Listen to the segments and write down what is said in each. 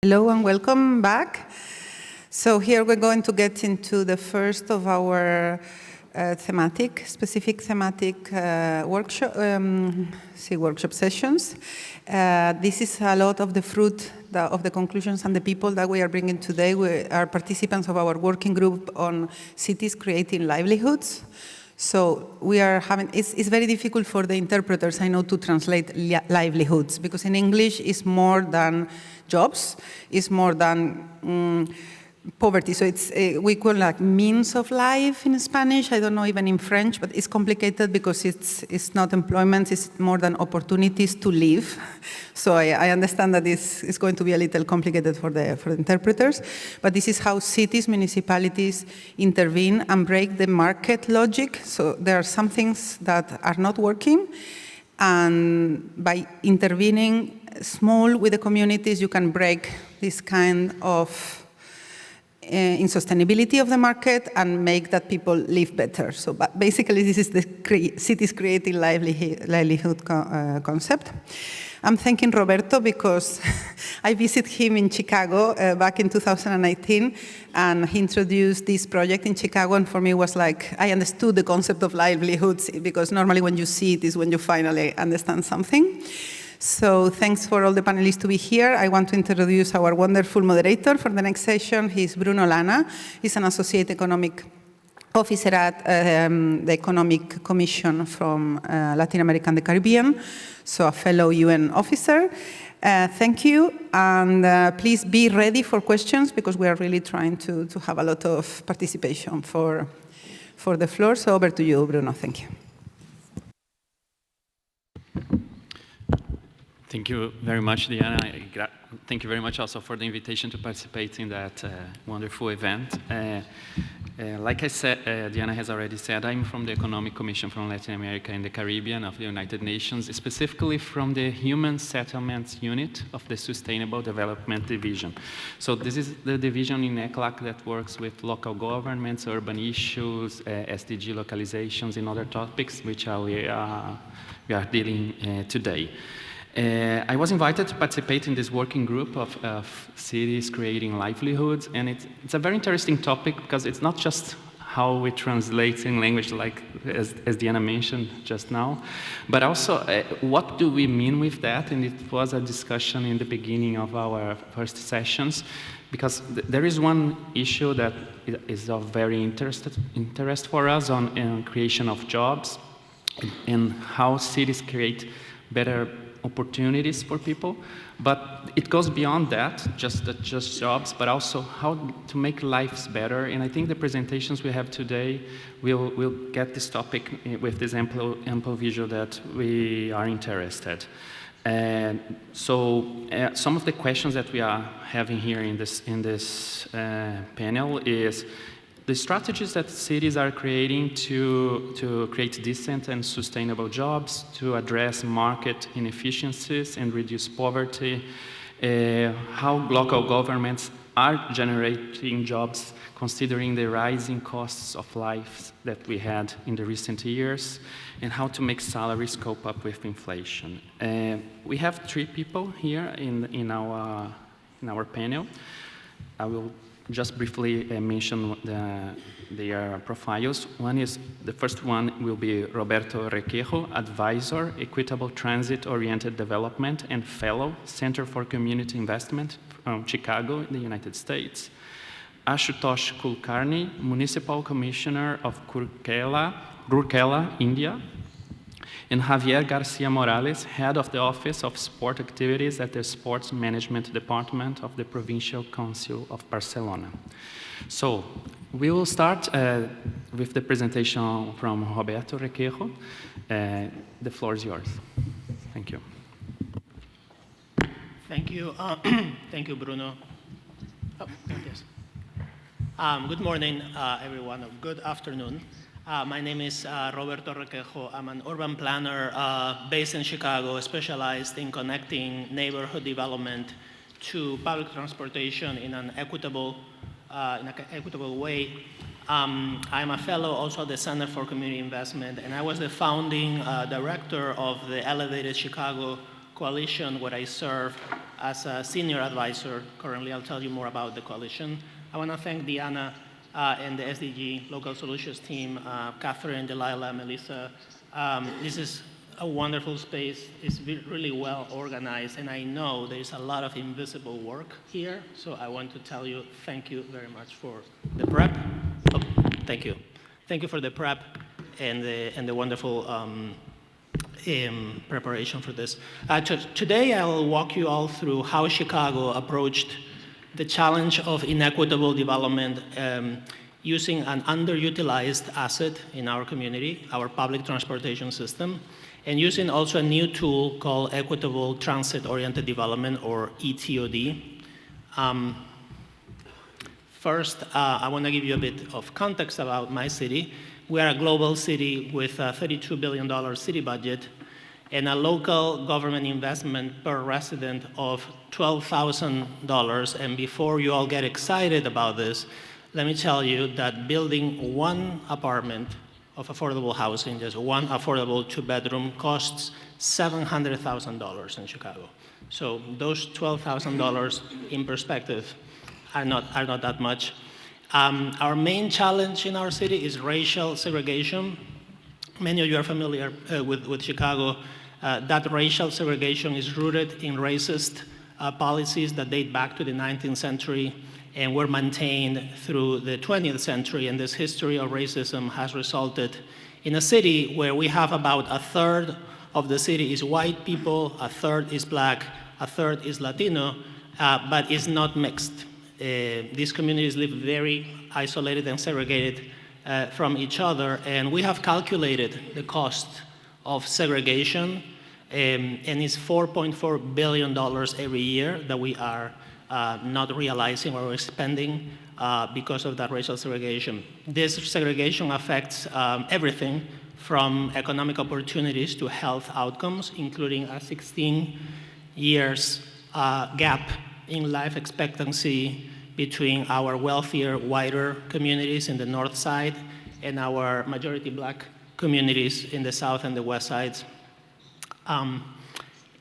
Hello and welcome back. So here we're going to get into the first of our specific thematic workshop sessions. This is a lot of the fruit of the conclusions and the people that we are bringing today. We are participants of our working group on cities creating livelihoods. So we are having, it's very difficult for the interpreters, I know, to translate livelihoods, because in English it's more than jobs, it's more than poverty. So it's, we call like means of life in Spanish, I don't know even in French, but it's complicated because it's not employment, it's more than opportunities to live. So I understand that this is going to be a little complicated for the interpreters, but this is how cities, municipalities intervene and break the market logic. So there are some things that are not working, and by intervening small with the communities, you can break this kind of insustainability of the market and make that people live better. So but basically, this is the cities creating livelihood concept. I'm thanking Roberto because I visited him in Chicago back in 2018, and he introduced this project in Chicago, and for me it was like, I understood the concept of livelihoods, because normally when you see it is when you finally understand something. So thanks for all the panelists to be here. I want to introduce our wonderful moderator for the next session. He's Bruno Lana. He's an associate economic officer at the Economic Commission from Latin America and the Caribbean, so a fellow UN officer. Thank you, and please be ready for questions, because we are really trying to have a lot of participation for the floor. So over to you, Bruno. Thank you. Thank you very much, Diana. Thank you very much also for the invitation to participate in that wonderful event. Like I said, Diana has already said, I'm from the Economic Commission from Latin America and the Caribbean of the United Nations, specifically from the Human Settlements Unit of the Sustainable Development Division. So this is the division in ECLAC that works with local governments, urban issues, SDG localizations, and other topics which we are dealing today. I was invited to participate in this working group of cities creating livelihoods, and it's a very interesting topic because it's not just how we translate in language, like as Diana mentioned just now, but also what do we mean with that? And it was a discussion in the beginning of our first sessions, because there is one issue that is of very interest for us on creation of jobs and how cities create better opportunities for people, but it goes beyond that, just jobs, but also how to make lives better. And I think the presentations we have today will get this topic with this ample visual that we are interested. So some of the questions that we are having here in this panel is the strategies that cities are creating to create decent and sustainable jobs, to address market inefficiencies and reduce poverty, how local governments are generating jobs considering the rising costs of life that we had in the recent years, and how to make salaries cope up with inflation. We have 3 people here in our panel. I will just briefly mention their profiles. The first one will be Roberto Requejo, Advisor, Equitable Transit-Oriented Development and Fellow, Center for Community Investment from Chicago, in the United States. Ashutosh Kulkarni, Municipal Commissioner of Rourkela, India. And Javier Garcia Morales, Head of the Office of Sport Activities at the Sports Management Department of the Provincial Council of Barcelona. So we will start with the presentation from Roberto Requejo. The floor is yours. Thank you. Thank you. Thank you, Bruno. Oh, yes. Good morning, everyone. Good afternoon. My name is Roberto Requejo. I'm an urban planner based in Chicago, specialized in connecting neighborhood development to public transportation in an equitable way. I'm a fellow also at the Center for Community Investment, and I was the founding director of the Elevated Chicago Coalition, where I served as a senior advisor. Currently, I'll tell you more about the coalition. I want to thank Diana and the SDG Local Solutions team, Catherine, Delilah, Melissa. This is a wonderful space. It's really well organized, and I know there's a lot of invisible work here, so I want to tell you thank you very much for the prep. Oh, thank you. Thank you for the prep and the wonderful preparation for this. Today, I'll walk you all through how Chicago approached the challenge of inequitable development using an underutilized asset in our community, our public transportation system, and using also a new tool called Equitable Transit-Oriented Development, or ETOD. First, I want to give you a bit of context about my city. We are a global city with a $32 billion city budget and a local government investment per resident of $12,000. And before you all get excited about this, let me tell you that building one apartment of affordable housing, just one affordable two-bedroom, costs $700,000 in Chicago. So those $12,000 in perspective are not that much. Our main challenge in our city is racial segregation. Many of you are familiar with Chicago. That racial segregation is rooted in racist policies that date back to the 19th century and were maintained through the 20th century. And this history of racism has resulted in a city where we have about a third of the city is white people, a third is black, a third is Latino, but it's not mixed. These communities live very isolated and segregated from each other, and we have calculated the cost of segregation, and it's $4.4 billion every year that we are not realizing or we're spending because of that racial segregation. This segregation affects everything from economic opportunities to health outcomes, including a 16 years gap in life expectancy between our wealthier, whiter communities in the north side and our majority black communities in the south and the west sides. On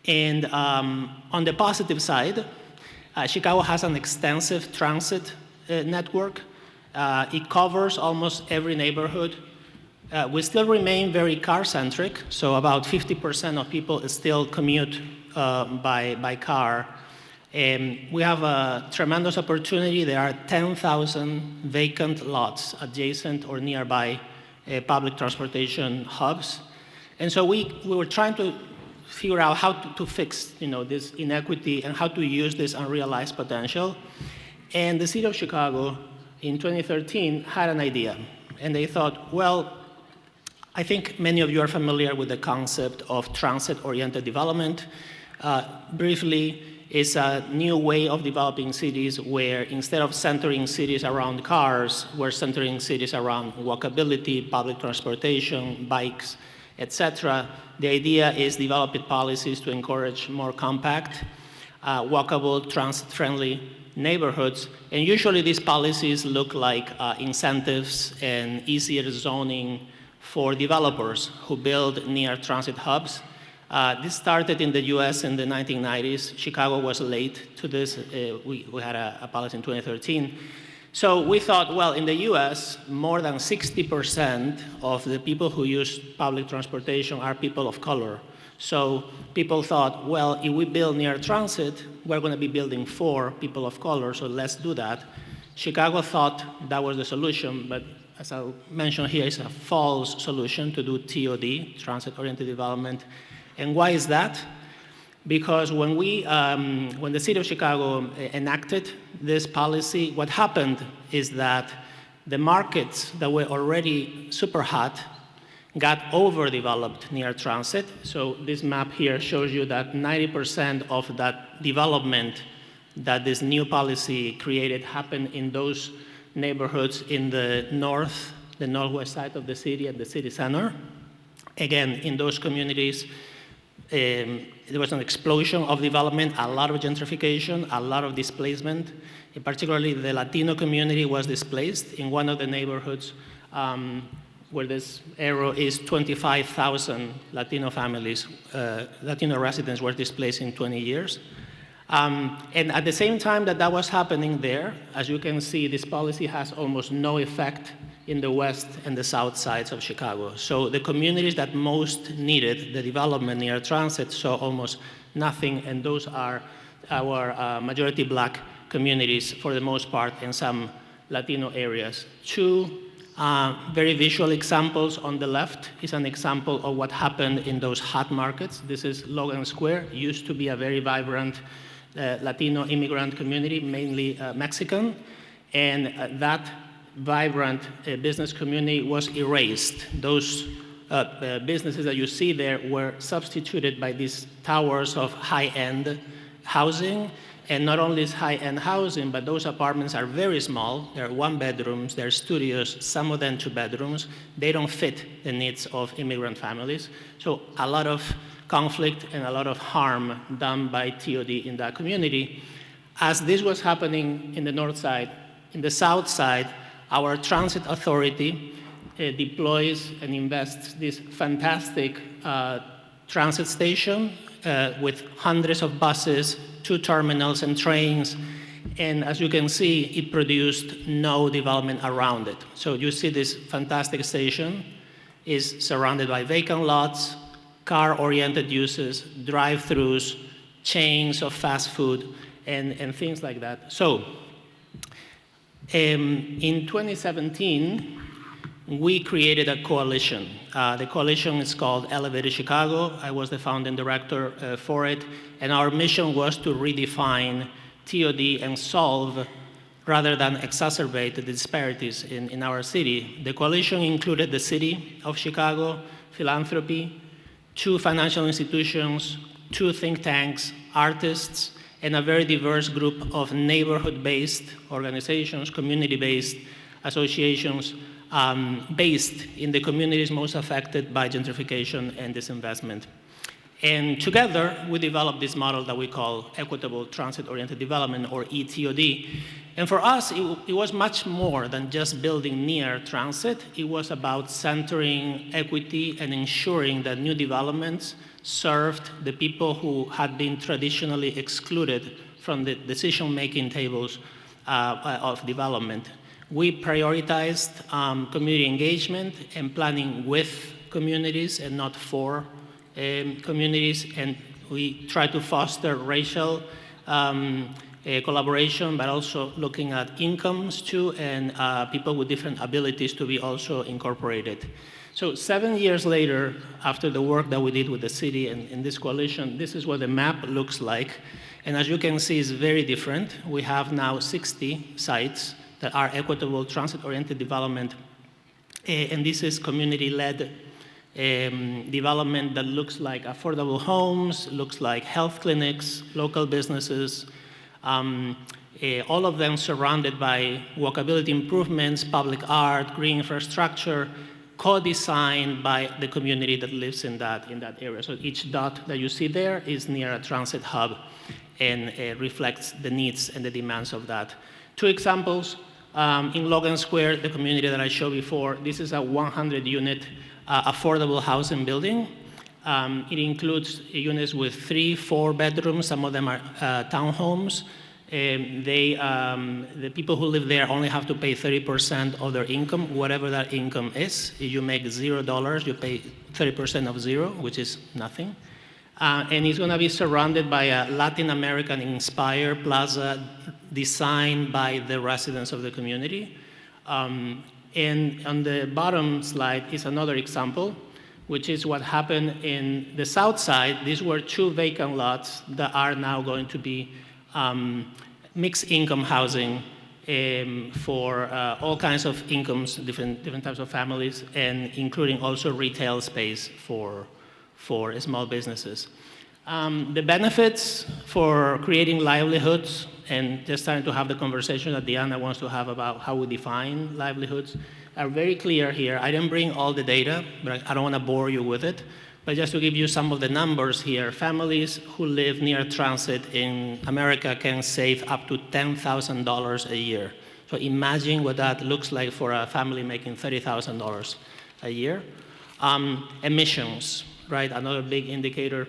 the positive side, Chicago has an extensive transit network. It covers almost every neighborhood. We still remain very car-centric, so about 50% of people still commute by car. We have a tremendous opportunity. There are 10,000 vacant lots adjacent or nearby public transportation hubs. And so we were trying to figure out how to fix this inequity and how to use this unrealized potential. And the city of Chicago in 2013 had an idea. And they thought, well, I think many of you are familiar with the concept of transit-oriented development. Briefly, it's a new way of developing cities where instead of centering cities around cars, we're centering cities around walkability, public transportation, bikes, etc. The idea is developing policies to encourage more compact, walkable, transit-friendly neighborhoods. And usually these policies look like incentives and easier zoning for developers who build near transit hubs. This started in the US in the 1990s. Chicago was late to this. We had a policy in 2013. So we thought, well, in the US, more than 60% of the people who use public transportation are people of color. So people thought, well, if we build near transit, we're going to be building for people of color, so let's do that. Chicago thought that was the solution, but as I'll mention here, it's a false solution to do TOD, transit-oriented development. And why is that? Because when the city of Chicago enacted this policy, what happened is that the markets that were already super hot got overdeveloped near transit. So this map here shows you that 90% of that development that this new policy created happened in those neighborhoods in the northwest side of the city at the city center. Again, in those communities, there was an explosion of development, a lot of gentrification, a lot of displacement. And particularly the Latino community was displaced. In one of the neighborhoods where this arrow is, 25,000 Latino families, Latino residents were displaced in 20 years. And at the same time that that was happening there, as you can see, this policy has almost no effect in the west and the south sides of Chicago. So the communities that most needed the development near transit saw almost nothing, and those are our majority black communities for the most part, and some Latino areas. Two very visual examples. On the left is an example of what happened in those hot markets. This is Logan Square. It used to be a very vibrant Latino immigrant community, mainly Mexican, and that vibrant business community was erased. Those businesses that you see there were substituted by these towers of high-end housing. And not only is high-end housing, but those apartments are very small. They're one-bedrooms, they're studios, some of them two-bedrooms. They don't fit the needs of immigrant families. So a lot of conflict and a lot of harm done by TOD in that community. As this was happening in the north side, in the south side, our transit authority deploys and invests this fantastic transit station with hundreds of buses, 2 terminals and trains, and as you can see, it produced no development around it. So you see this fantastic station is surrounded by vacant lots, car-oriented uses, drive-thrus, chains of fast food, and things like that. So in 2017, we created a coalition. The coalition is called Elevated Chicago. I was the founding director for it, and our mission was to redefine TOD and solve, rather than exacerbate, the disparities in our city. The coalition included the city of Chicago, philanthropy, 2 financial institutions, 2 think tanks, artists, and a very diverse group of neighborhood-based organizations, community-based associations, based in the communities most affected by gentrification and disinvestment. And together, we developed this model that we call Equitable Transit-Oriented Development, or ETOD. And for us, it was much more than just building near transit. It was about centering equity and ensuring that new developments served the people who had been traditionally excluded from the decision-making tables of development. We prioritized community engagement and planning with communities and not for communities, and we try to foster racial collaboration, but also looking at incomes too, and people with different abilities to be also incorporated. So 7 years later, after the work that we did with the city and this coalition, this is what the map looks like. And as you can see, it's very different. We have now 60 sites that are equitable transit-oriented development, and this is community-led development that looks like affordable homes, looks like health clinics, local businesses, all of them surrounded by walkability improvements, public art, green infrastructure, co-designed by the community that lives in that area. So each dot that you see there is near a transit hub and reflects the needs and the demands of that. 2 examples. In Logan Square, the community that I showed before, this is a 100-unit affordable housing building. It includes units with 3, 4 bedrooms. Some of them are townhomes. The people who live there only have to pay 30% of their income, whatever that income is. If you make $0, you pay 30% of 0, which is nothing. And it's going to be surrounded by a Latin American-inspired plaza designed by the residents of the community. And on the bottom slide is another example, which is what happened in the south side. These were 2 vacant lots that are now going to be mixed income housing for all kinds of incomes, different types of families, and including also retail space for small businesses. The benefits for creating livelihoods and just starting to have the conversation that Diana wants to have about how we define livelihoods are very clear here. I didn't bring all the data, but I don't want to bore you with it. But just to give you some of the numbers here, families who live near transit in America can save up to $10,000 a year. So imagine what that looks like for a family making $30,000 a year. Emissions, right? Another big indicator,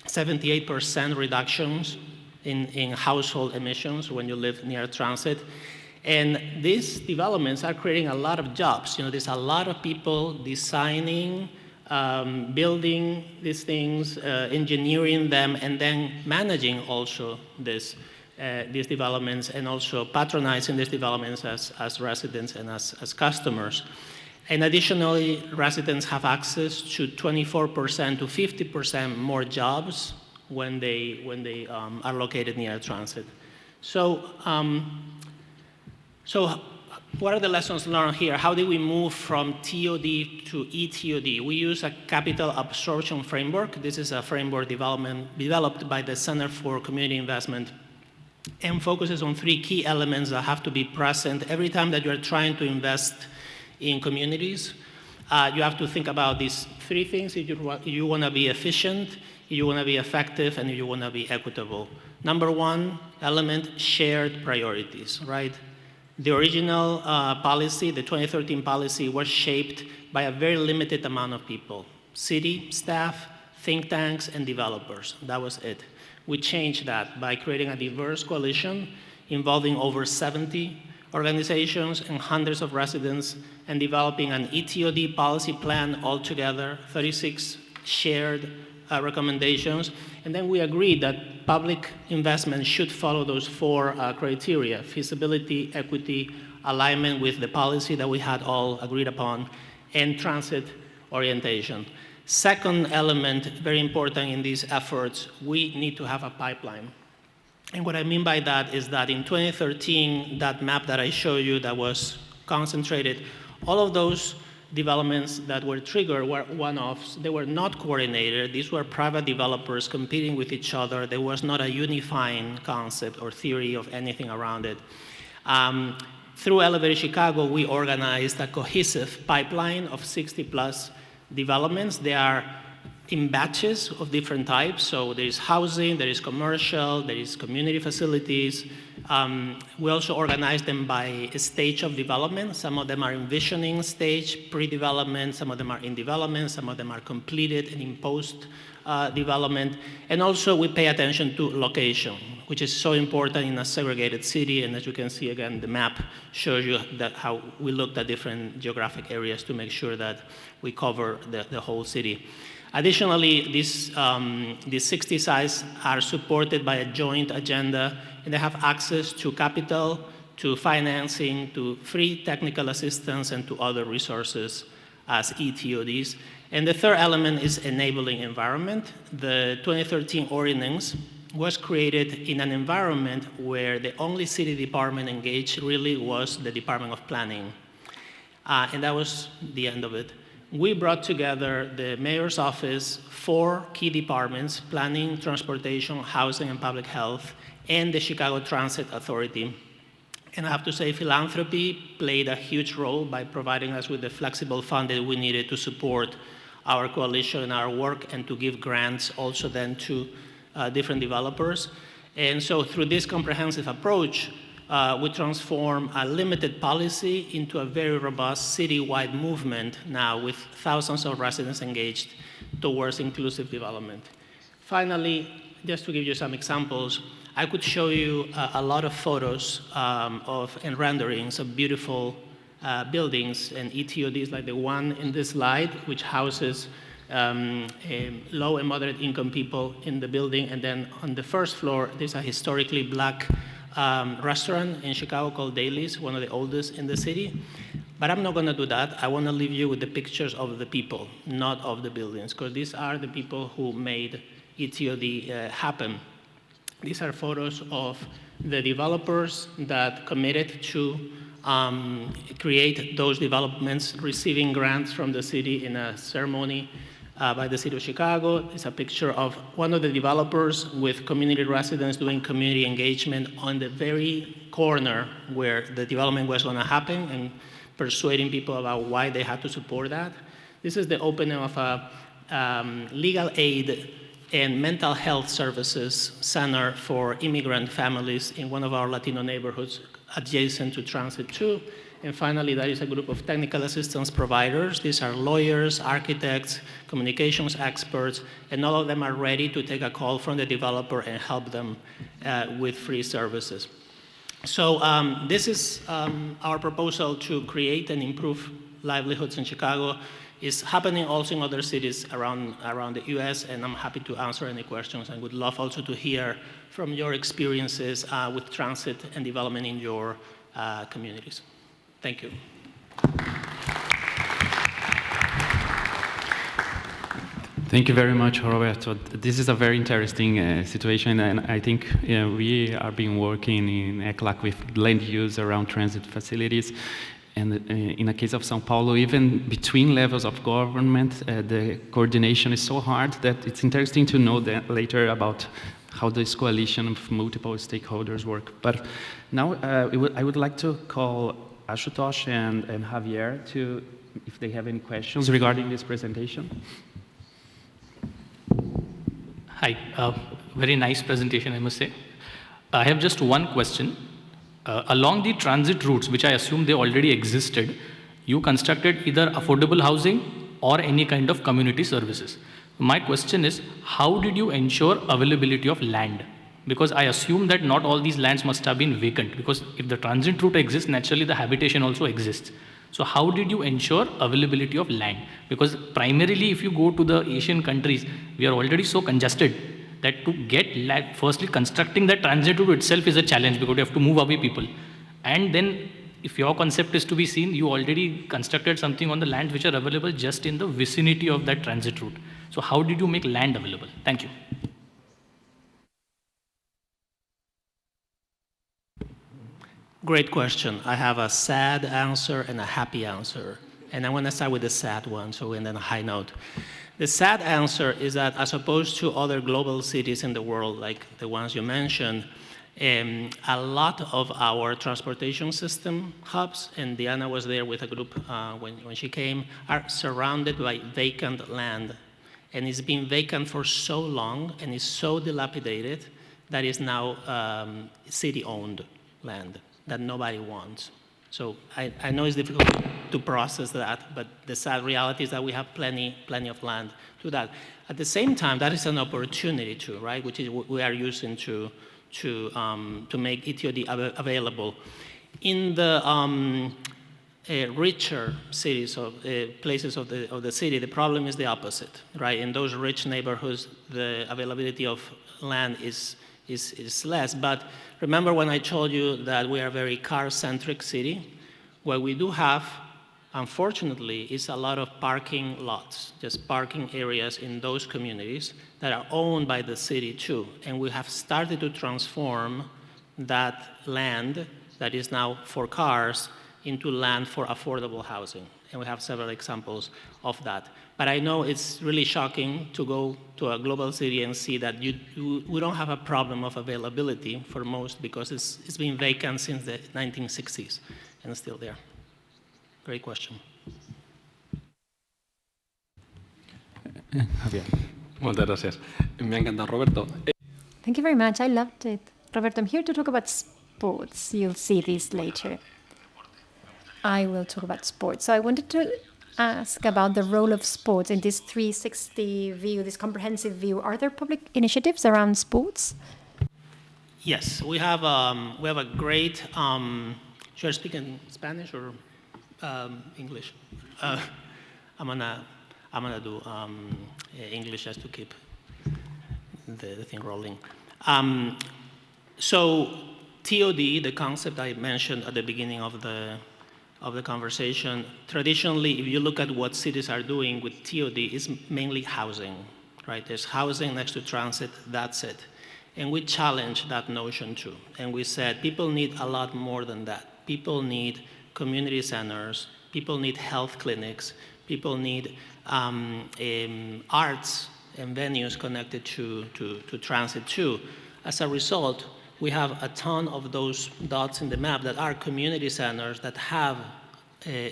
78% reductions in household emissions when you live near transit. And these developments are creating a lot of jobs. You know, there's a lot of people designing, building these things, engineering them, and then managing also these developments, and also patronizing these developments as residents and as customers. And additionally, residents have access to 24% to 50% more jobs when they are located near transit. So, so what are the lessons learned here? How did we move from TOD to ETOD? We use a capital absorption framework. This is a framework developed by the Center for Community Investment, and focuses on 3 key elements that have to be present every time that you're trying to invest in communities. You have to think about these 3 things. If you want to be efficient, if you want to be effective, and if you want to be equitable. Number 1 element, shared priorities, right? The original policy, the 2013 policy, was shaped by a very limited amount of people: city staff, think tanks, and developers. That was it. We changed that by creating a diverse coalition involving over 70 organizations and hundreds of residents, and developing an ETOD policy plan altogether, 36 shared recommendations. And then we agreed that public investment should follow those 4 criteria: feasibility, equity, alignment with the policy that we had all agreed upon, and transit orientation. Second element, very important in these efforts, we need to have a pipeline. And what I mean by that is that in 2013, that map that I showed you that was concentrated, all of those developments that were triggered were one-offs. They were not coordinated. These were private developers competing with each other. There was not a unifying concept or theory of anything around it. Through Elevated Chicago, we organized a cohesive pipeline of 60+ developments. They are in batches of different types. So there is housing, there is commercial, there is community facilities. We also organize them by stage of development. Some of them are in visioning stage, pre-development. Some of them are in development. Some of them are completed and in post-development. And also we pay attention to location, which is so important in a segregated city. And as you can see, again, the map shows you that how we looked at different geographic areas to make sure that we cover the whole city. Additionally, these 60 sites are supported by a joint agenda, and they have access to capital, to financing, to free technical assistance, and to other resources as ETODs. And the third element is enabling environment. The 2013 ordinance was created in an environment where the only city department engaged really was the Department of Planning. And that was the end of it. We brought together the mayor's office, 4 key departments: planning, transportation, housing, and public health, and the Chicago Transit Authority. And I have to say, philanthropy played a huge role by providing us with the flexible fund that we needed to support our coalition and our work, and to give grants also then to different developers. And so through this comprehensive approach, we transform a limited policy into a very robust citywide movement now, with thousands of residents engaged towards inclusive development. Finally, just to give you some examples, I could show you a lot of photos and renderings of beautiful buildings and ETODs, like the one in this slide, which houses low and moderate income people in the building. And then on the first floor, there's a historically Black restaurant in Chicago called Daly's, one of the oldest in the city. But I'm not going to do that. I want to leave you with the pictures of the people, not of the buildings, because these are the people who made ETOD happen. These are photos of the developers that committed to create those developments, receiving grants from the city in a ceremony by the city of Chicago. It's a picture of one of the developers with community residents doing community engagement on the very corner where the development was going to happen, and persuading people about why they had to support that. This is the opening of a legal aid and mental health services center for immigrant families in one of our Latino neighborhoods adjacent to Transit 2. And finally, there is a group of technical assistance providers. These are lawyers, architects, communications experts, and all of them are ready to take a call from the developer and help them with free services. So this is our proposal to create and improve livelihoods in Chicago. It's happening also in other cities around the US, and I'm happy to answer any questions and would love also to hear from your experiences with transit and development in your communities. Thank you. Thank you very much, Roberto. This is a very interesting situation, and I think we are been working in ECLAC with land use around transit facilities. And in the case of São Paulo, even between levels of government, the coordination is so hard that it's interesting to know that later about how this coalition of multiple stakeholders work. But now I would like to call Ashutosh and Javier to, if they have any questions regarding this presentation. Hi, very nice presentation, I must say. I have just one question. Along the transit routes, which I assume they already existed, you constructed either affordable housing or any kind of community services. My question is, how did you ensure availability of land? Because I assume that not all these lands must have been vacant, because if the transit route exists, naturally the habitation also exists. So how did you ensure availability of land? Because primarily if you go to the Asian countries, we are already so congested that to get land, firstly constructing that transit route itself is a challenge because you have to move away people. And then if your concept is to be seen, you already constructed something on the lands which are available just in the vicinity of that transit route. So how did you make land available? Thank you. Great question. I have a sad answer and a happy answer. And I want to start with the sad one, so we end on a high note. The sad answer is that as opposed to other global cities in the world, like the ones you mentioned, a lot of our transportation system hubs, and Diana was there with a group when she came, are surrounded by vacant land. And it's been vacant for so long and is so dilapidated that it's now city-owned land that nobody wants. So I know it's difficult to process that, but the sad reality is that we have plenty of land to that. At the same time, that is an opportunity too, right? Which is what we are using to make ETOD available. In the richer cities or places of the city, the problem is the opposite, right? In those rich neighborhoods, the availability of land is less. But remember when I told you that we are a very car-centric city? What we do have, unfortunately, is a lot of parking lots, just parking areas in those communities that are owned by the city too. And we have started to transform that land that is now for cars into land for affordable housing. And we have several examples of that. But I know it's really shocking to go to a global city and see that we don't have a problem of availability for most because it's been vacant since the 1960s and it's still there. Great question. Javier. Muchas gracias. Me ha encantado, Roberto. Thank you very much. I loved it. Roberto, I'm here to talk about sports. You'll see this later. I will talk about sports. So I wanted to ask about the role of sports in this 360 view, this comprehensive view. Are there public initiatives around sports? Yes, we have a great. Should I speak in Spanish or English? I'm gonna do English just to keep the thing rolling. So TOD, the concept I mentioned at the beginning of the conversation, traditionally, if you look at what cities are doing with TOD, it's mainly housing, right? There's housing next to transit, that's it. And we challenged that notion too. And we said, people need a lot more than that. People need community centers, people need health clinics, people need arts and venues connected to transit too. As a result, we have a ton of those dots in the map that are community centers that have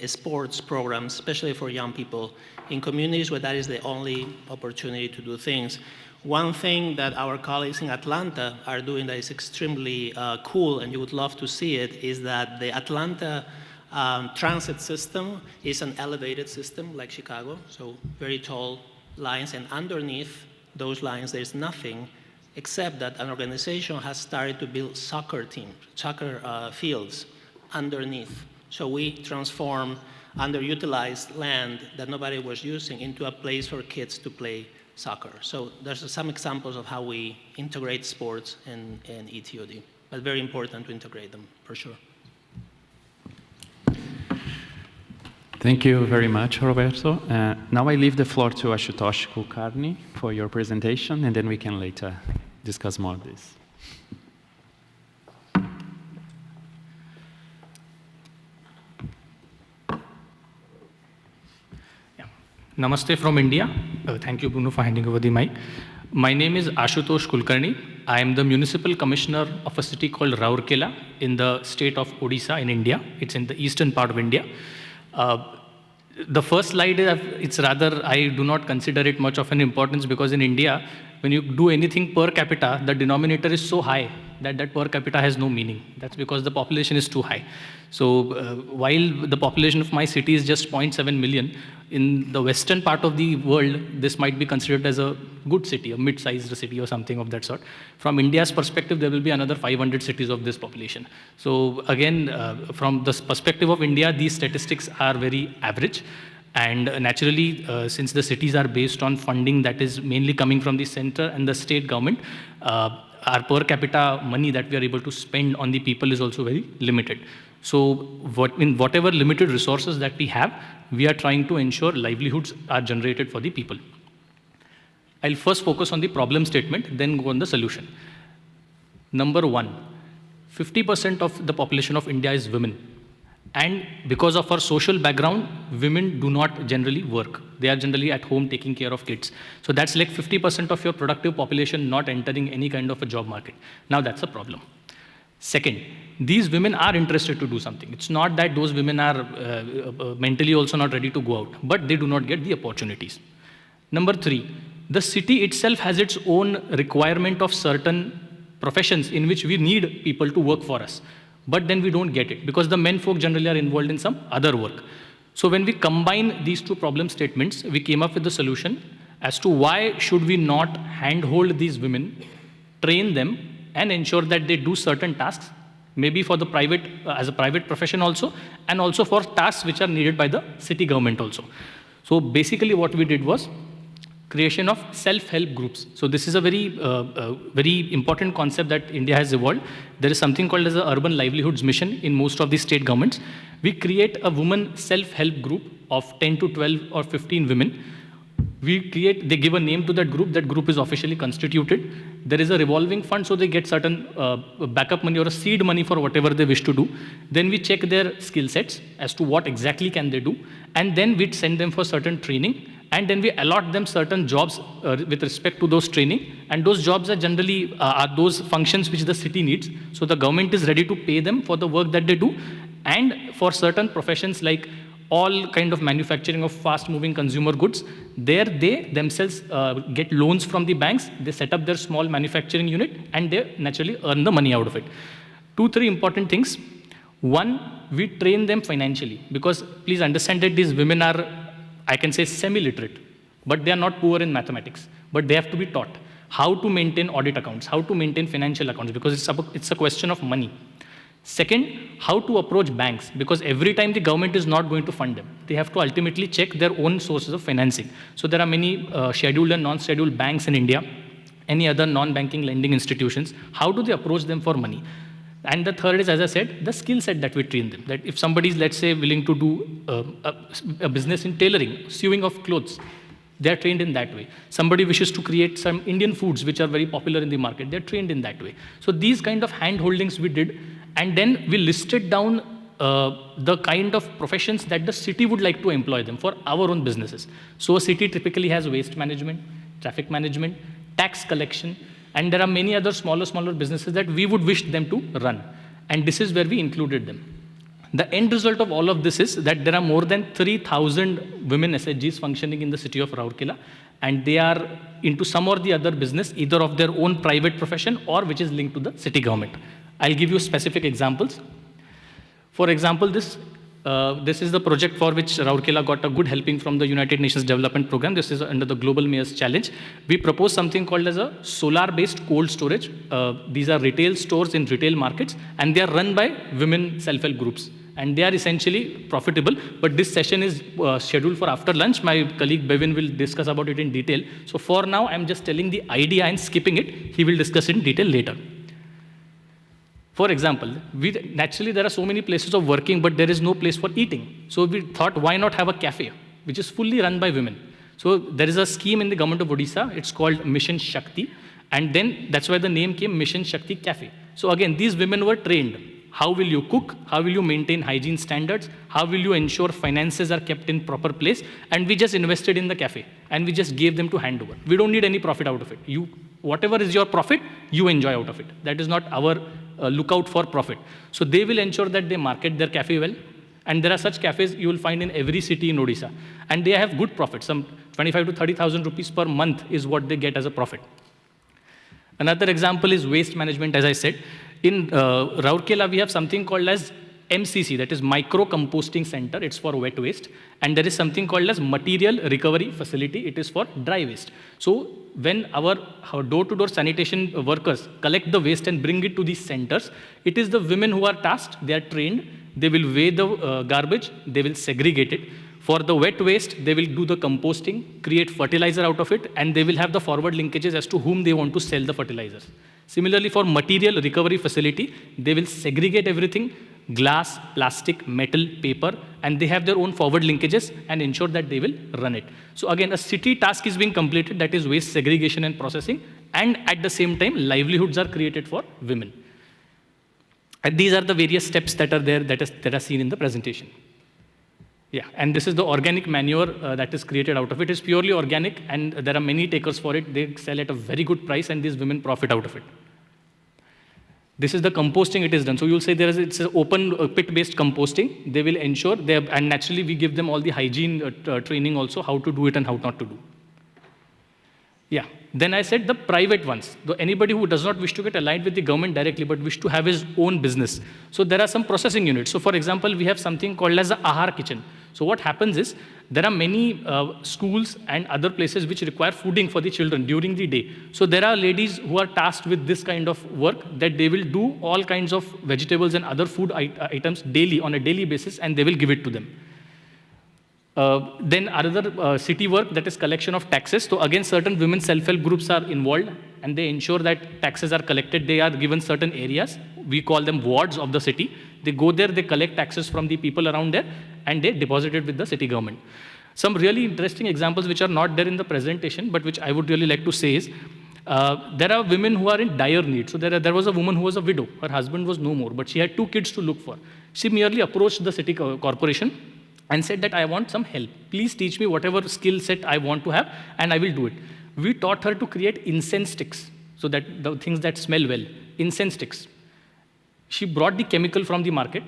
sports programs, especially for young people, in communities where that is the only opportunity to do things. One thing that our colleagues in Atlanta are doing that is extremely cool, and you would love to see it, is that the Atlanta transit system is an elevated system like Chicago, so very tall lines, and underneath those lines there's nothing except that an organization has started to build soccer fields underneath. So we transform underutilized land that nobody was using into a place for kids to play soccer. So there's some examples of how we integrate sports and ETOD, but very important to integrate them, for sure. Thank you very much, Roberto. Now I leave the floor to Ashutosh Kulkarni for your presentation, and then we can later discuss more of this. Namaste from India. Thank you, Bruno, for handing over the mic. My name is Ashutosh Kulkarni. I am the Municipal Commissioner of a city called Rourkela in the state of Odisha in India. It's in the eastern part of India. The first slide, it's rather, I do not consider it much of an importance because in India, when you do anything per capita, the denominator is so high that that per capita has no meaning. That's because the population is too high. So while the population of my city is just 0.7 million, in the western part of the world, this might be considered as a good city, a mid-sized city or something of that sort. From India's perspective, there will be another 500 cities of this population. So again, from the perspective of India, these statistics are very average. And naturally, since the cities are based on funding that is mainly coming from the center and the state government, our per capita money that we are able to spend on the people is also very limited. So in whatever limited resources that we have, we are trying to ensure livelihoods are generated for the people. I'll first focus on the problem statement, then go on the solution. Number one, 50% of the population of India is women. And because of our social background, women do not generally work. They are generally at home taking care of kids. So that's like 50% of your productive population not entering any kind of a job market. Now that's a problem. Second, these women are interested to do something. It's not that those women are mentally also not ready to go out, but they do not get the opportunities. Number three, the city itself has its own requirement of certain professions in which we need people to work for us. But then we don't get it because the men folk generally are involved in some other work. So when we combine these two problem statements, we came up with the solution as to why should we not handhold these women, train them, and ensure that they do certain tasks, maybe for the private, as a private profession also, and also for tasks which are needed by the city government also. So basically what we did was creation of self-help groups. So this is a very important concept that India has evolved. There is something called as the Urban Livelihoods Mission in most of the state governments. We create a women self-help group of 10 to 12 or 15 women. They give a name to that group is officially constituted. There is a revolving fund, so they get certain backup money or a seed money for whatever they wish to do. Then we check their skill sets as to what exactly can they do. And then we send them for certain training. And then we allot them certain jobs with respect to those training. And those jobs are generally those functions which the city needs. So the government is ready to pay them for the work that they do. And for certain professions like all kind of manufacturing of fast-moving consumer goods, there they themselves get loans from the banks. They set up their small manufacturing unit and they naturally earn the money out of it. 2-3 important things. One, we train them financially because please understand that these women are, I can say, semi-literate, but they are not poor in mathematics. But they have to be taught how to maintain audit accounts, how to maintain financial accounts, because it's a question of money. Second, how to approach banks, because every time the government is not going to fund them. They have to ultimately check their own sources of financing. So there are many scheduled and non-scheduled banks in India, any other non-banking lending institutions. How do they approach them for money? And the third is, as I said, the skill set that we train them. That if somebody is, let's say, willing to do a business in tailoring, sewing of clothes, they are trained in that way. Somebody wishes to create some Indian foods which are very popular in the market, they are trained in that way. So these kind of hand-holdings we did, and then we listed down the kind of professions that the city would like to employ them for our own businesses. So a city typically has waste management, traffic management, tax collection, and there are many other smaller businesses that we would wish them to run. And this is where we included them. The end result of all of this is that there are more than 3,000 women SHGs functioning in the city of Rourkela, and they are into some or the other business, either of their own private profession or which is linked to the city government. I'll give you specific examples. For example, this is the project for which Rourkela got a good helping from the United Nations Development Program. This is under the Global Mayor's Challenge. We propose something called as a solar-based cold storage. These are retail stores in retail markets, and they are run by women self-help groups. And they are essentially profitable, but this session is scheduled for after lunch. My colleague Bevin will discuss about it in detail. So for now, I'm just telling the idea and skipping it. He will discuss it in detail later. For example, naturally there are so many places of working, but there is no place for eating. So we thought, why not have a cafe, which is fully run by women? So there is a scheme in the government of Odisha. It's called Mission Shakti. And then that's why the name came Mission Shakti Cafe. So again, these women were trained. How will you cook? How will you maintain hygiene standards? How will you ensure finances are kept in proper place? And we just invested in the cafe, and we just gave them to handover. We don't need any profit out of it. Whatever is your profit, you enjoy out of it. That is not our lookout for profit. So they will ensure that they market their cafe well. And there are such cafes you will find in every city in Odisha. And they have good profit. Some 25 to 30,000 rupees per month is what they get as a profit. Another example is waste management, as I said. In Rourkela, we have something called as MCC, that is Micro Composting Center. It's for wet waste. And there is something called as Material Recovery Facility. It is for dry waste. So when our door-to-door sanitation workers collect the waste and bring it to these centers, it is the women who are tasked. They are trained. They will weigh the garbage. They will segregate it. For the wet waste, they will do the composting, create fertilizer out of it, and they will have the forward linkages as to whom they want to sell the fertilizers. Similarly, for material recovery facility, they will segregate everything, glass, plastic, metal, paper, and they have their own forward linkages and ensure that they will run it. So again, a city task is being completed, that is waste segregation and processing, and at the same time, livelihoods are created for women. And these are the various steps that are there that are seen in the presentation. Yeah, and this is the organic manure that is created out of it. It's purely organic, and there are many takers for it. They sell at a very good price, and these women profit out of it. This is the composting it is done. So you'll say it's an open pit-based composting. They will ensure, and naturally we give them all the hygiene training also, how to do it and how not to do. Yeah. Then I said the private ones, anybody who does not wish to get aligned with the government directly but wish to have his own business. So there are some processing units. So for example, we have something called as a Ahar kitchen. So what happens is, there are many schools and other places which require fooding for the children during the day. So there are ladies who are tasked with this kind of work, that they will do all kinds of vegetables and other food items daily, on a daily basis, and they will give it to them. Then another city work, that is collection of taxes. So again, certain women self-help groups are involved, and they ensure that taxes are collected. They are given certain areas. We call them wards of the city. They go there, they collect taxes from the people around there, and they deposit it with the city government. Some really interesting examples which are not there in the presentation, but which I would really like to say is, there are women who are in dire need. So there was a woman who was a widow. Her husband was no more, but she had 2 kids to look for. She merely approached the city corporation and said that I want some help. Please teach me whatever skill set I want to have, and I will do it. We taught her to create incense sticks, so that the things that smell well, incense sticks. She brought the chemical from the market.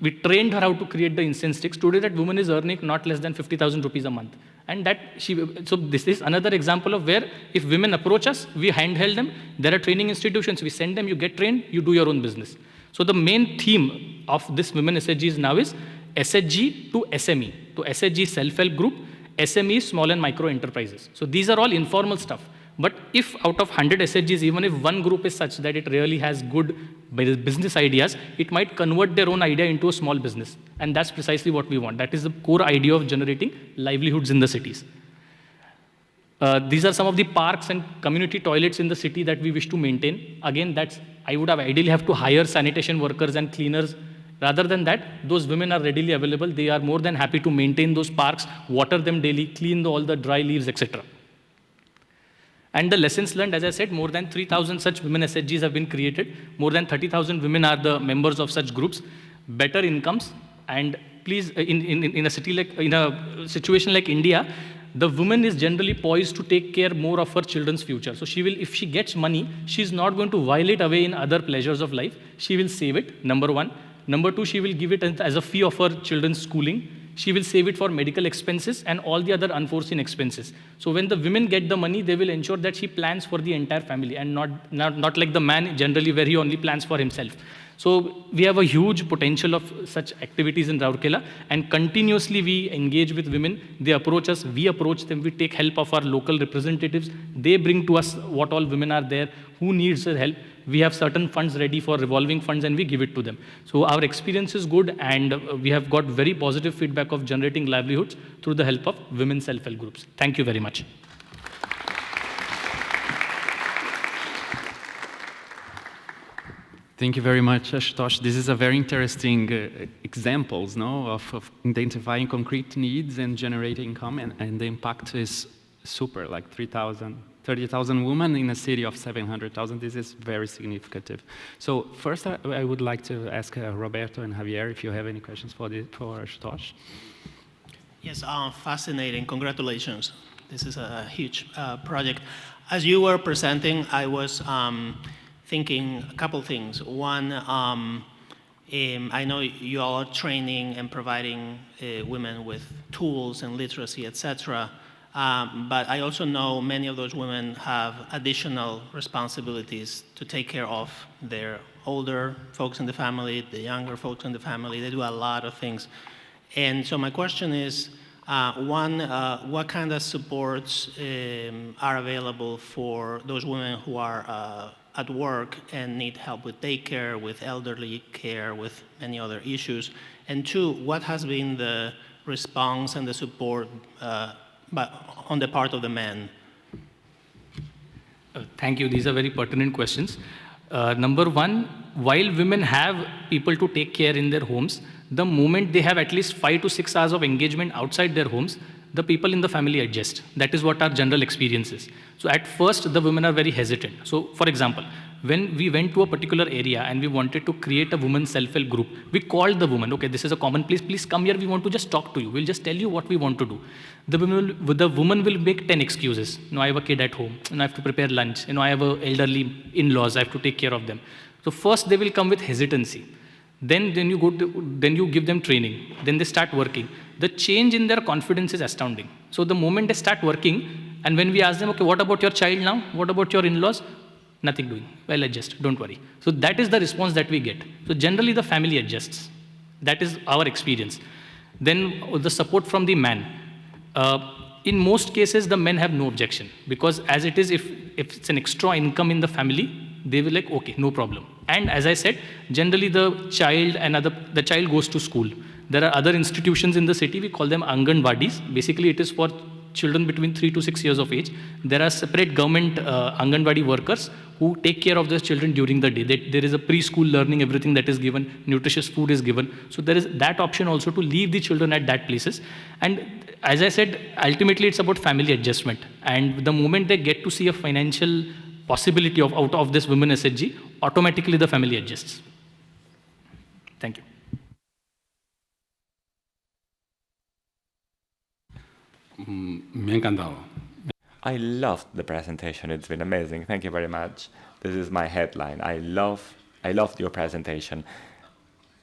We trained her how to create the incense sticks. Today, that woman is earning not less than 50,000 rupees a month. And so this is another example of where, if women approach us, we handheld them. There are training institutions. We send them, you get trained, you do your own business. So the main theme of this women SHGs now is SHG to SME. To SHG self-help group, SME small and micro enterprises. So these are all informal stuff. But if out of 100 SHGs, even if one group is such that it really has good business ideas, it might convert their own idea into a small business. And that's precisely what we want. That is the core idea of generating livelihoods in the cities. These are some of the parks and community toilets in the city that we wish to maintain. Again, I would have ideally have to hire sanitation workers and cleaners. Rather than that, those women are readily available. They are more than happy to maintain those parks, water them daily, clean all the dry leaves, etc. And the lessons learned, as I said, more than 3,000 such women SHGs have been created. More than 30,000 women are the members of such groups. Better incomes, and please, in a situation like India, the woman is generally poised to take care more of her children's future. So if she gets money, she's not going to while it away in other pleasures of life. She will save it, number one. Number two, she will give it as a fee of her children's schooling. She will save it for medical expenses and all the other unforeseen expenses. So when the women get the money, they will ensure that she plans for the entire family and not like the man generally where he only plans for himself. So we have a huge potential of such activities in Rourkela, and continuously we engage with women. They approach us, we approach them, we take help of our local representatives. They bring to us what all women are there, who needs their help. We have certain funds ready for revolving funds and we give it to them. So our experience is good, and we have got very positive feedback of generating livelihoods through the help of women self-help groups. Thank you very much. Thank you very much, Ashutosh. This is a very interesting examples, no, of identifying concrete needs and generating income, and the impact is super, like 30,000 women in a city of 700,000. This is very significant. So first, I would like to ask Roberto and Javier if you have any questions for Ashutosh. Yes, fascinating. Congratulations. This is a huge project. As you were presenting, I was thinking a couple things. One, I know you all are training and providing women with tools and literacy, etc. But I also know many of those women have additional responsibilities to take care of their older folks in the family, the younger folks in the family. They do a lot of things. And so my question is, one, what kind of supports are available for those women who are at work and need help with daycare, with elderly care, with many other issues? And two, what has been the response and the support on the part of the men? Thank you. These are very pertinent questions. Number one, while women have people to take care in their homes, the moment they have at least 5 to 6 hours of engagement outside their homes, the people in the family adjust. That is what our general experience is. So at first, the women are very hesitant. So for example, when we went to a particular area and we wanted to create a women's self-help group, we called the woman, okay, this is a common place, please come here, we want to just talk to you. We'll just tell you what we want to do. The woman will make 10 excuses. No, I have a kid at home, and I have to prepare lunch. I have elderly in-laws, I have to take care of them. So first they will come with hesitancy. Then you give them training. Then they start working. The change in their confidence is astounding. So the moment they start working, and when we ask them, okay, what about your child now? What about your in-laws? Nothing doing. Well, adjust, don't worry. So that is the response that we get. So generally the family adjusts. That is our experience. Then the support from the man. In most cases, the men have no objection, because as it is, if it's an extra income in the family, they will like, okay, no problem. And as I said, generally the child goes to school. There are other institutions in the city, we call them Anganwadis. Basically, it is for children between 3 to 6 years of age. There are separate government Anganwadi workers who take care of those children during the day. There is a preschool learning, everything that is given, nutritious food is given. So there is that option also to leave the children at that places. And as I said, ultimately it's about family adjustment. And the moment they get to see a financial possibility out of this women SHG, automatically the family adjusts. Thank you. Me ha encantado. I loved the presentation. It's been amazing. Thank you very much. This is my headline. I loved your presentation.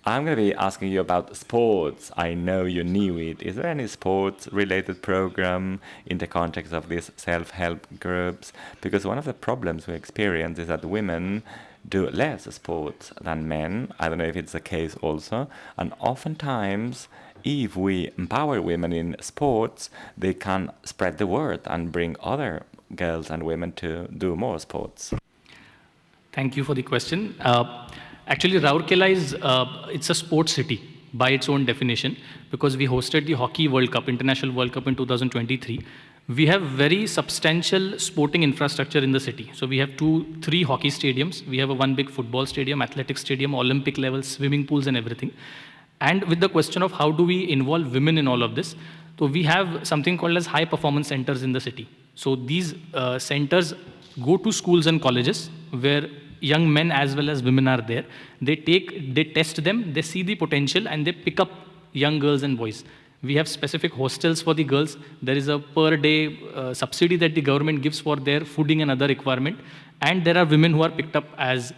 I'm going to be asking you about sports. I know you knew it. Is there any sports-related program in the context of these self-help groups? Because one of the problems we experience is that women do less sports than men. I don't know if it's the case also. And oftentimes, if we empower women in sports, they can spread the word and bring other girls and women to do more sports. Thank you for the question. Actually, Rourkela is it's a sports city by its own definition, because we hosted the Hockey World Cup, International World Cup in 2023. We have very substantial sporting infrastructure in the city. So we have 3 hockey stadiums. We have one big football stadium, athletics stadium, Olympic level, swimming pools and everything. And with the question of how do we involve women in all of this, so we have something called as high performance centers in the city. So these centers go to schools and colleges where young men as well as women are there. They test them, they see the potential, and they pick up young girls and boys. We have specific hostels for the girls. There is a per day subsidy that the government gives for their fooding and other requirement. And there are women who are picked up as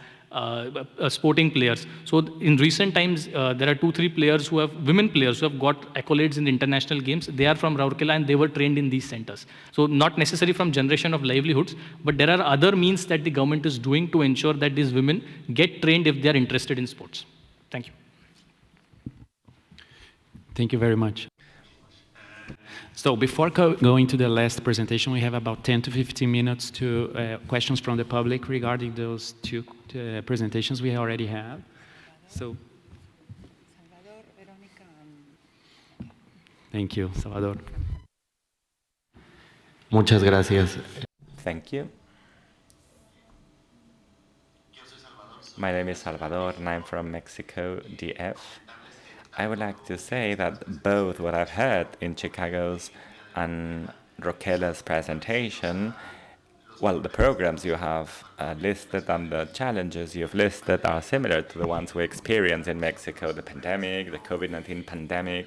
sporting players. So in recent times, there are 2-3 players who have, women players who have got accolades in international games. They are from Rourkela and they were trained in these centers. So not necessarily from generation of livelihoods, but there are other means that the government is doing to ensure that these women get trained if they are interested in sports. Thank you. Thank you very much. So before going to the last presentation, we have about 10 to 15 minutes to questions from the public regarding those two presentations we already have. So, thank you, Salvador. Muchas gracias. Thank you. My name is Salvador and I'm from Mexico, DF. I would like to say that both what I've heard in Chicago's and Roquela's presentation, well, the programs you have listed and the challenges you've listed are similar to the ones we experience in Mexico. The pandemic, the COVID-19 pandemic,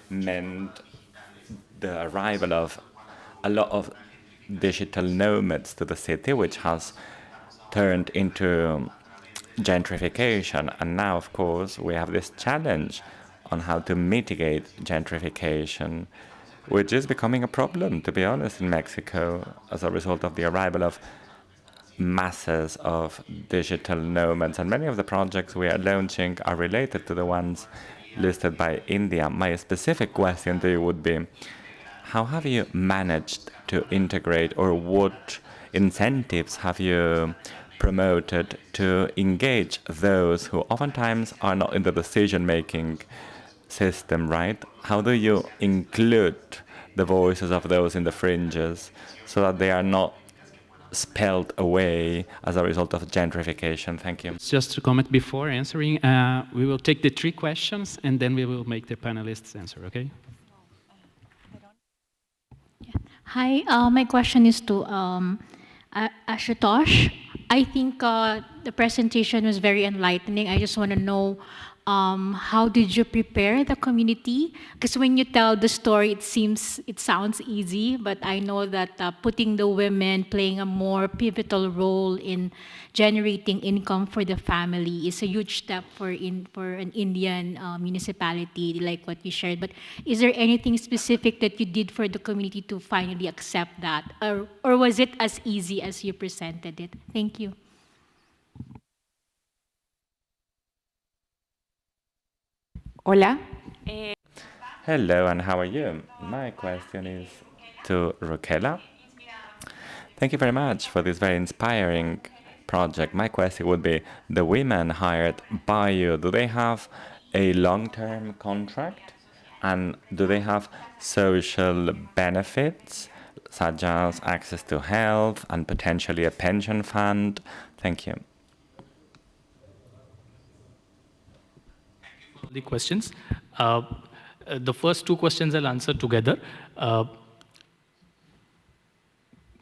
meant the arrival of a lot of digital nomads to the city, which has turned into gentrification. And now, of course, we have this challenge on how to mitigate gentrification, which is becoming a problem, to be honest, in Mexico as a result of the arrival of masses of digital nomads. And many of the projects we are launching are related to the ones listed by India. My specific question to you would be, how have you managed to integrate, or what incentives have you promoted to engage those who oftentimes are not in the decision-making system, right? How do you include the voices of those in the fringes so that they are not spelled away as a result of gentrification? Thank you. Just to comment before answering, we will take the 3 questions and then we will make the panelists answer, okay? Hi, my question is to Ashutosh. I think the presentation was very enlightening. I just want to know, how did you prepare the community? Because when you tell the story, it sounds easy, but I know that putting the women playing a more pivotal role in generating income for the family is a huge step for an Indian municipality like what you shared. But is there anything specific that you did for the community to finally accept that? Or was it as easy as you presented it? Thank you. Hola. Hello, and how are you? My question is to Roquela. Thank you very much for this very inspiring project. My question would be, the women hired by you, do they have a long-term contract? And do they have social benefits, such as access to health and potentially a pension fund? Thank you. The questions. The first 2 questions I'll answer together.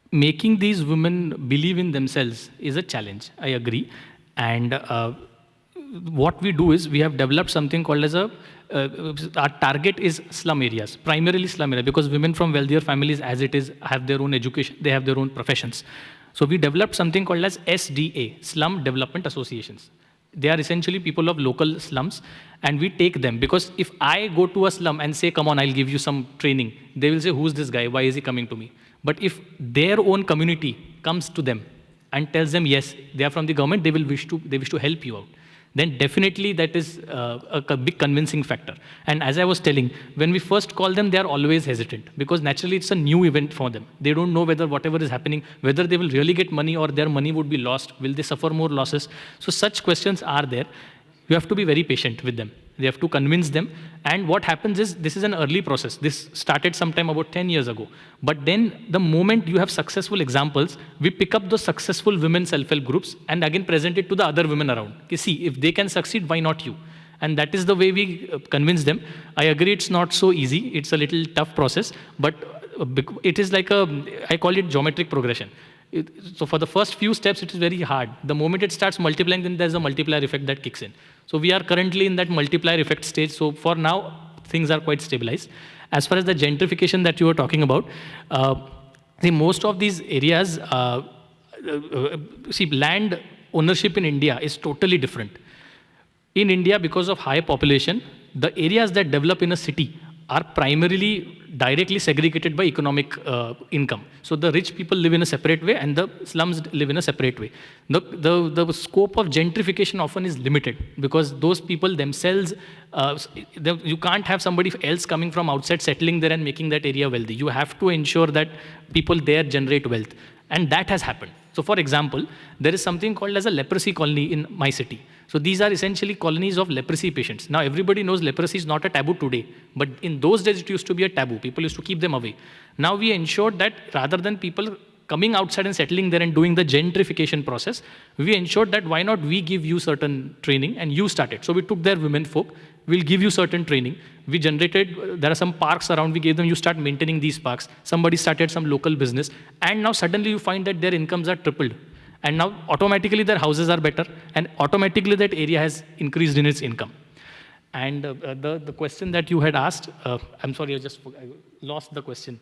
Making these women believe in themselves is a challenge, I agree. And what we do is we have developed something called as our target is slum areas, primarily slum areas, because women from wealthier families, as it is, have their own education, they have their own professions. So we developed something called as SDA, Slum Development Associations. They are essentially people of local slums, and we take them, because if I go to a slum and say, come on, I'll give you some training, they will say, who's this guy? Why is he coming to me? But if their own community comes to them and tells them, yes, they are from the government, they wish to help you out, then definitely that is a big convincing factor. And as I was telling, when we first call them, they are always hesitant, because naturally it's a new event for them. They don't know whether whatever is happening, whether they will really get money or their money would be lost. Will they suffer more losses? So such questions are there. You have to be very patient with them. You have to convince them. And what happens is, this is an early process. This started sometime about 10 years ago. But then the moment you have successful examples, we pick up those successful women self-help groups and again present it to the other women around. Okay, see, if they can succeed, why not you? And that is the way we convince them. I agree it's not so easy. It's a little tough process, but it is like I call it geometric progression. So for the first few steps, it is very hard. The moment it starts multiplying, then there's a multiplier effect that kicks in. So we are currently in that multiplier effect stage. So for now, things are quite stabilized. As far as the gentrification that you were talking about, see, most of these areas, see, land ownership in India is totally different. In India, because of high population, the areas that develop in a city are primarily directly segregated by economic income. So the rich people live in a separate way and the slums live in a separate way. The scope of gentrification often is limited because those people themselves, you can't have somebody else coming from outside settling there and making that area wealthy. You have to ensure that people there generate wealth. And that has happened. So for example, there is something called as a leprosy colony in my city. So these are essentially colonies of leprosy patients. Now everybody knows leprosy is not a taboo today, but in those days it used to be a taboo. People used to keep them away. Now we ensured that rather than people coming outside and settling there and doing the gentrification process, we ensured that why not we give you certain training and you start it. So we took their women folk, we'll give you certain training. We generated, there are some parks around, we gave them, you start maintaining these parks. Somebody started some local business, and now suddenly you find that their incomes are tripled. And now automatically their houses are better, and automatically that area has increased in its income. And the question that you had asked, I'm sorry, I lost the question.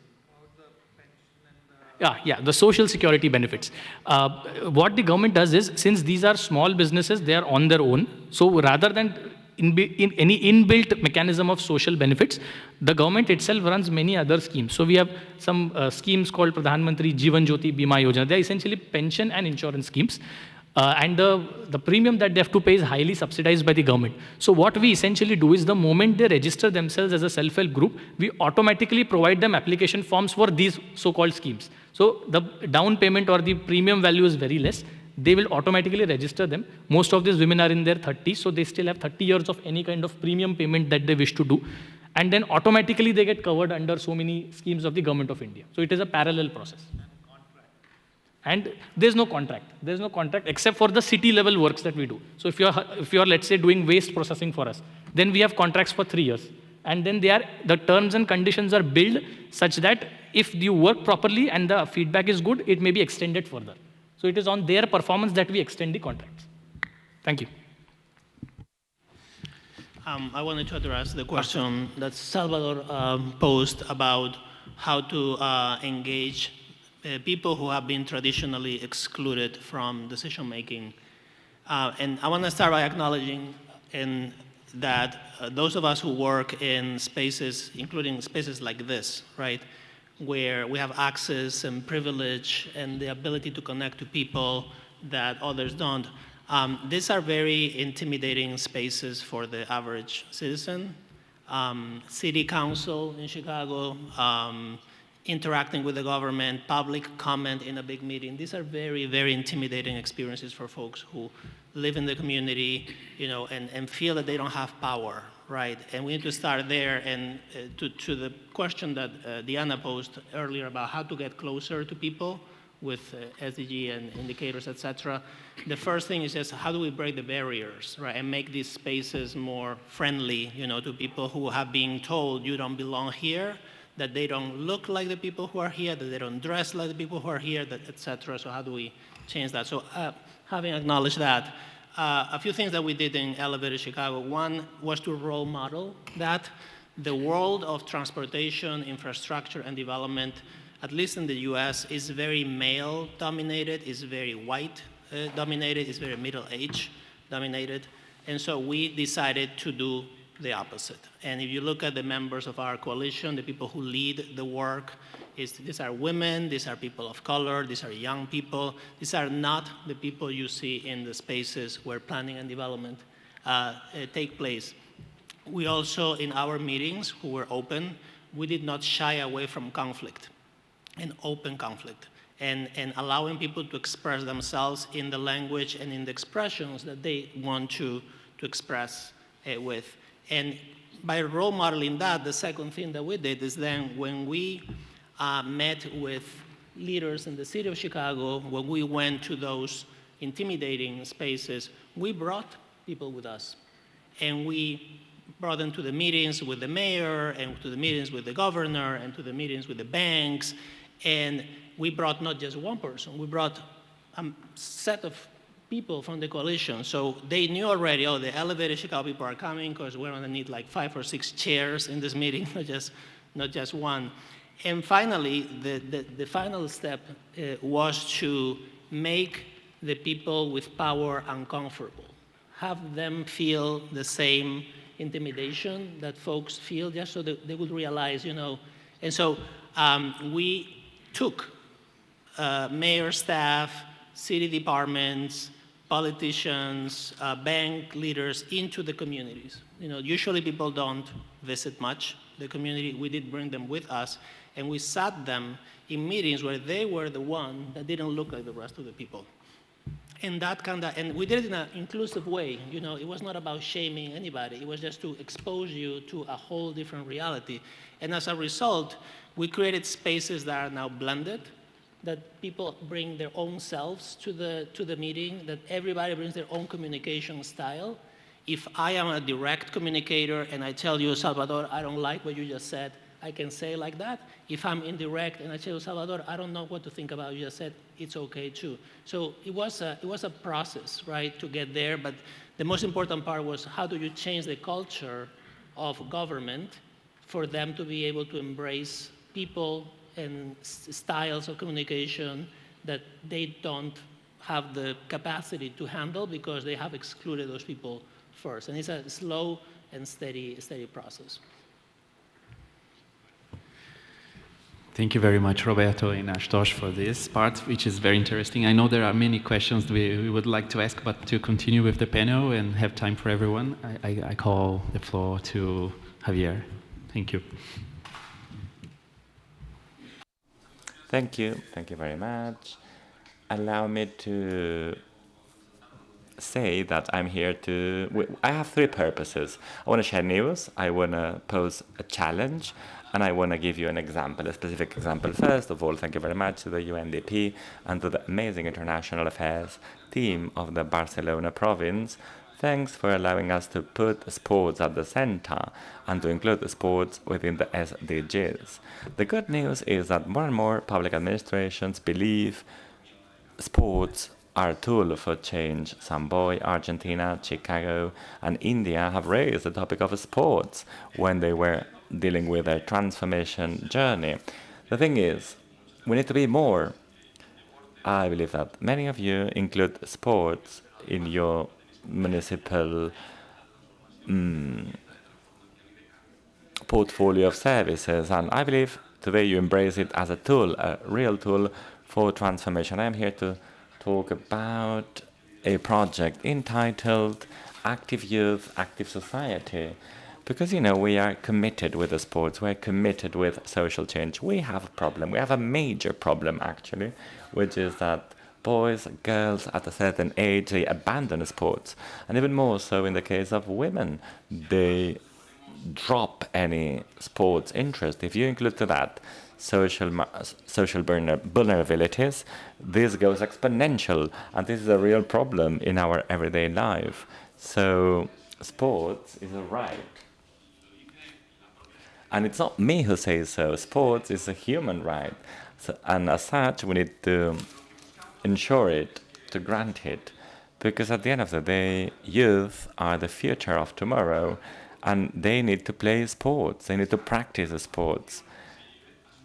Yeah, the social security benefits. What the government does is, since these are small businesses, they are on their own. So rather than in any inbuilt mechanism of social benefits, the government itself runs many other schemes. So we have some schemes called Pradhan Mantri Jeevan Jyoti Bima Yojana. They are essentially pension and insurance schemes. And the premium that they have to pay is highly subsidized by the government. So what we essentially do is the moment they register themselves as a self-help group, we automatically provide them application forms for these so-called schemes. So the down payment or the premium value is very less. They will automatically register them. Most of these women are in their 30s, so they still have 30 years of any kind of premium payment that they wish to do. And then automatically they get covered under so many schemes of the government of India. So it is a parallel process. And there's no contract. There's no contract except for the city level works that we do. So if you're let's say doing waste processing for us, then we have contracts for 3 years. And then the terms and conditions are built such that if you work properly and the feedback is good, it may be extended further. So it is on their performance that we extend the contracts. Thank you. I wanted to address the question that Salvador posed about how to engage people who have been traditionally excluded from decision making. And I want to start by acknowledging that those of us who work in spaces, including spaces like this, right, where we have access and privilege and the ability to connect to people that others don't. These are very intimidating spaces for the average citizen. City council in Chicago, interacting with the government, public comment in a big meeting. These are very, very intimidating experiences for folks who live in the community, you know, and feel that they don't have power, right? And we need to start there. And to the question that Diana posed earlier about how to get closer to people with SDG and indicators, et cetera, the first thing is just how do we break the barriers, right? And make these spaces more friendly, you know, to people who have been told you don't belong here, that they don't look like the people who are here, that they don't dress like the people who are here, that, et cetera. So how do we change that? So having acknowledged that, a few things that we did in Elevated Chicago. One was to role model that the world of transportation, infrastructure, and development, at least in the US, is very male-dominated, is very white-dominated, is very middle-age dominated. And so we decided to do the opposite. And if you look at the members of our coalition, the people who lead the work, these are women, these are people of color, these are young people. These are not the people you see in the spaces where planning and development take place. We also, in our meetings, who were open, we did not shy away from conflict, and open conflict, and allowing people to express themselves in the language and in the expressions that they want to express with. And by role modeling that, the second thing that we did is then when we met with leaders in the city of Chicago, when we went to those intimidating spaces, we brought people with us. And we brought them to the meetings with the mayor, and to the meetings with the governor, and to the meetings with the banks. And we brought not just one person, we brought a set of people from the coalition. So they knew already, oh, the Elevated Chicago people are coming because we're gonna need like 5 or 6 chairs in this meeting, not just one. And finally, the final step was to make the people with power uncomfortable. Have them feel the same intimidation that folks feel, just so that they would realize, you know. And so we took mayor staff, city departments, politicians, bank leaders into the communities. You know, usually people don't visit much the community. We did bring them with us, and we sat them in meetings where they were the one that didn't look like the rest of the people. And that and we did it in an inclusive way. You know, it was not about shaming anybody. It was just to expose you to a whole different reality. And as a result, we created spaces that are now blended, that people bring their own selves to the meeting, that everybody brings their own communication style. If I am a direct communicator and I tell you, Salvador, I don't like what you just said, I can say like that. If I'm indirect and I tell you, Salvador, I don't know what to think about what you just said, it's okay too. So it was a process, right, to get there, but the most important part was how do you change the culture of government for them to be able to embrace people and styles of communication that they don't have the capacity to handle because they have excluded those people first. And it's a slow and steady process. Thank you very much, Roberto and Astos, for this part, which is very interesting. I know there are many questions we would like to ask, but to continue with the panel and have time for everyone, I call the floor to Javier. Thank you. Thank you very much. Allow me to say that I'm here I have three purposes. I want to share news, I want to pose a challenge, and I want to give you an example, a specific example. First of all, thank you very much to the UNDP and to the amazing international affairs team of the Barcelona province. Thanks for allowing us to put sports at the center and to include the sports within the SDGs. The good news is that more and more public administrations believe sports are a tool for change. Samboy, Argentina, Chicago, and India have raised the topic of sports when they were dealing with their transformation journey. The thing is, we need to be more. I believe that many of you include sports in your municipal portfolio of services, and I believe today you embrace it as a tool, a real tool for transformation. I am here to talk about a project entitled Active Youth, Active Society. Because, you know, we are committed with the sports, we're committed with social change. We have a problem, we have a major problem actually, which is that boys, girls at a certain age, they abandon sports. And even more so in the case of women, they drop any sports interest. If you include to that social vulnerabilities, this goes exponential, and this is a real problem in our everyday life. So sports is a right. And it's not me who says so. Sports is a human right. So, and as such, we need to ensure it, to grant it. Because at the end of the day, youth are the future of tomorrow. And they need to play sports. They need to practice the sports.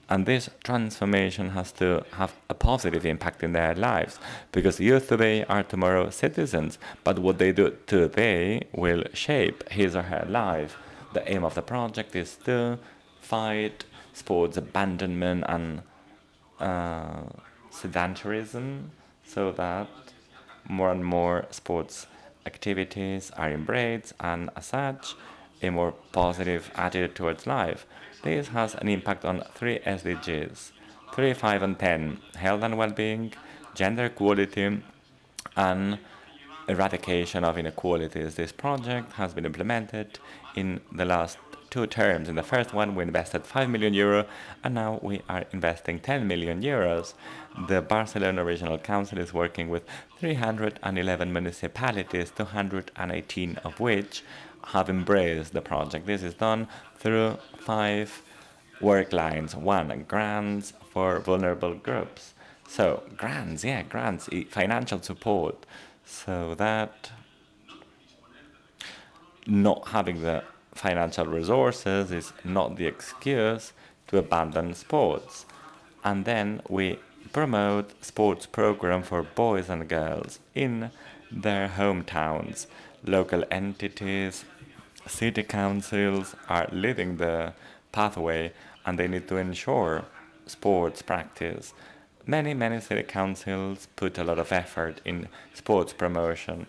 And this transformation has to have a positive impact in their lives. Because youth today are tomorrow's citizens. But what they do today will shape his or her life. The aim of the project is to fight sports abandonment and sedentarism, so that more and more sports activities are embraced, and as such, a more positive attitude towards life. This has an impact on 3 SDGs, 3, 5, and 10, health and well-being, gender equality, and eradication of inequalities. This project has been implemented in the last 2 terms. In the first one, we invested €5 million, and now we are investing €10 million. The Barcelona Regional Council is working with 311 municipalities, 218 of which have embraced the project. This is done through 5 work lines. 1, grants for vulnerable groups. So grants, financial support, so that not having the financial resources is not the excuse to abandon sports. And then we promote sports program for boys and girls in their hometowns. Local entities, city councils are leading the pathway, and they need to ensure sports practice. Many city councils put a lot of effort in sports promotion.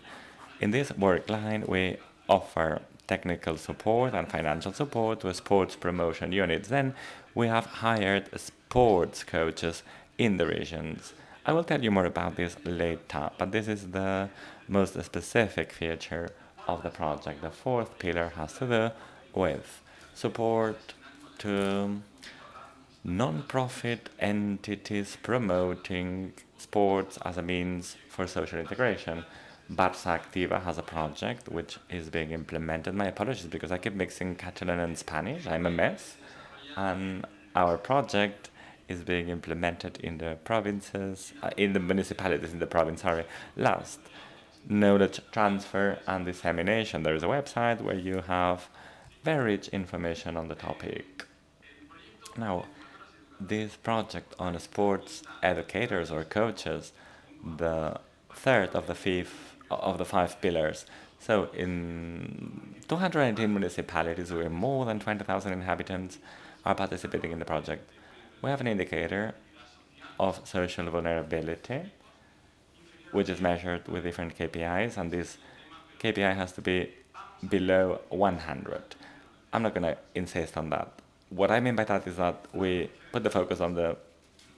In this work line, we offer technical support and financial support to sports promotion units. Then we have hired sports coaches in the regions. I will tell you more about this later, but this is the most specific feature of the project. The fourth pillar has to do with support to non-profit entities promoting sports as a means for social integration. Barça Activa has a project which is being implemented. My apologies because I keep mixing Catalan and Spanish. I'm a mess. And our project is being implemented in the provinces, in the municipalities in the province, sorry. Last, knowledge transfer and dissemination. There is a website where you have very rich information on the topic. Now, this project on sports educators or coaches, the third of the five pillars. So in 218 municipalities with more than 20,000 inhabitants are participating in the project. We have an indicator of social vulnerability, which is measured with different KPIs, and this KPI has to be below 100. I'm not going to insist on that. What I mean by that is that we put the focus on the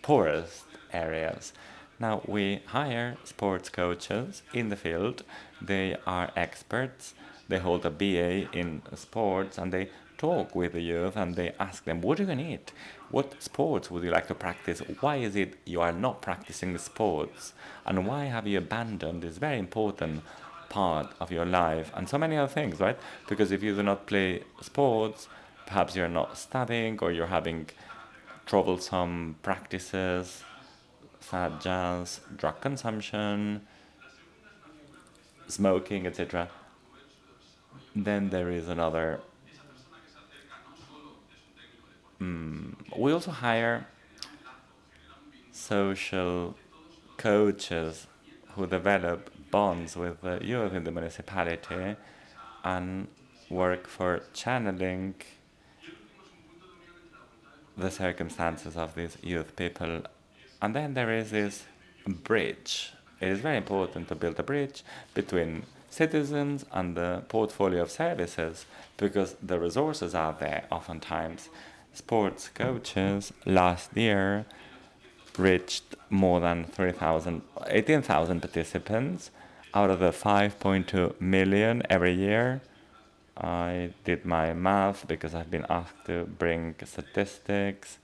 poorest areas. Now, we hire sports coaches in the field. They are experts. They hold a BA in sports, and they talk with the youth, and they ask them, what do you need? What sports would you like to practice? Why is it you are not practicing sports? And why have you abandoned this very important part of your life? And so many other things, right? Because if you do not play sports, perhaps you're not studying, or you're having troublesome practices, such as drug consumption, smoking, etc. Then there is another. We also hire social coaches who develop bonds with the youth in the municipality and work for channeling the circumstances of these youth people. And then there is this bridge. It is very important to build a bridge between citizens and the portfolio of services, because the resources are there oftentimes. Sports coaches last year reached more than 18,000 participants out of the 5.2 million every year. I did my math because I've been asked to bring statistics.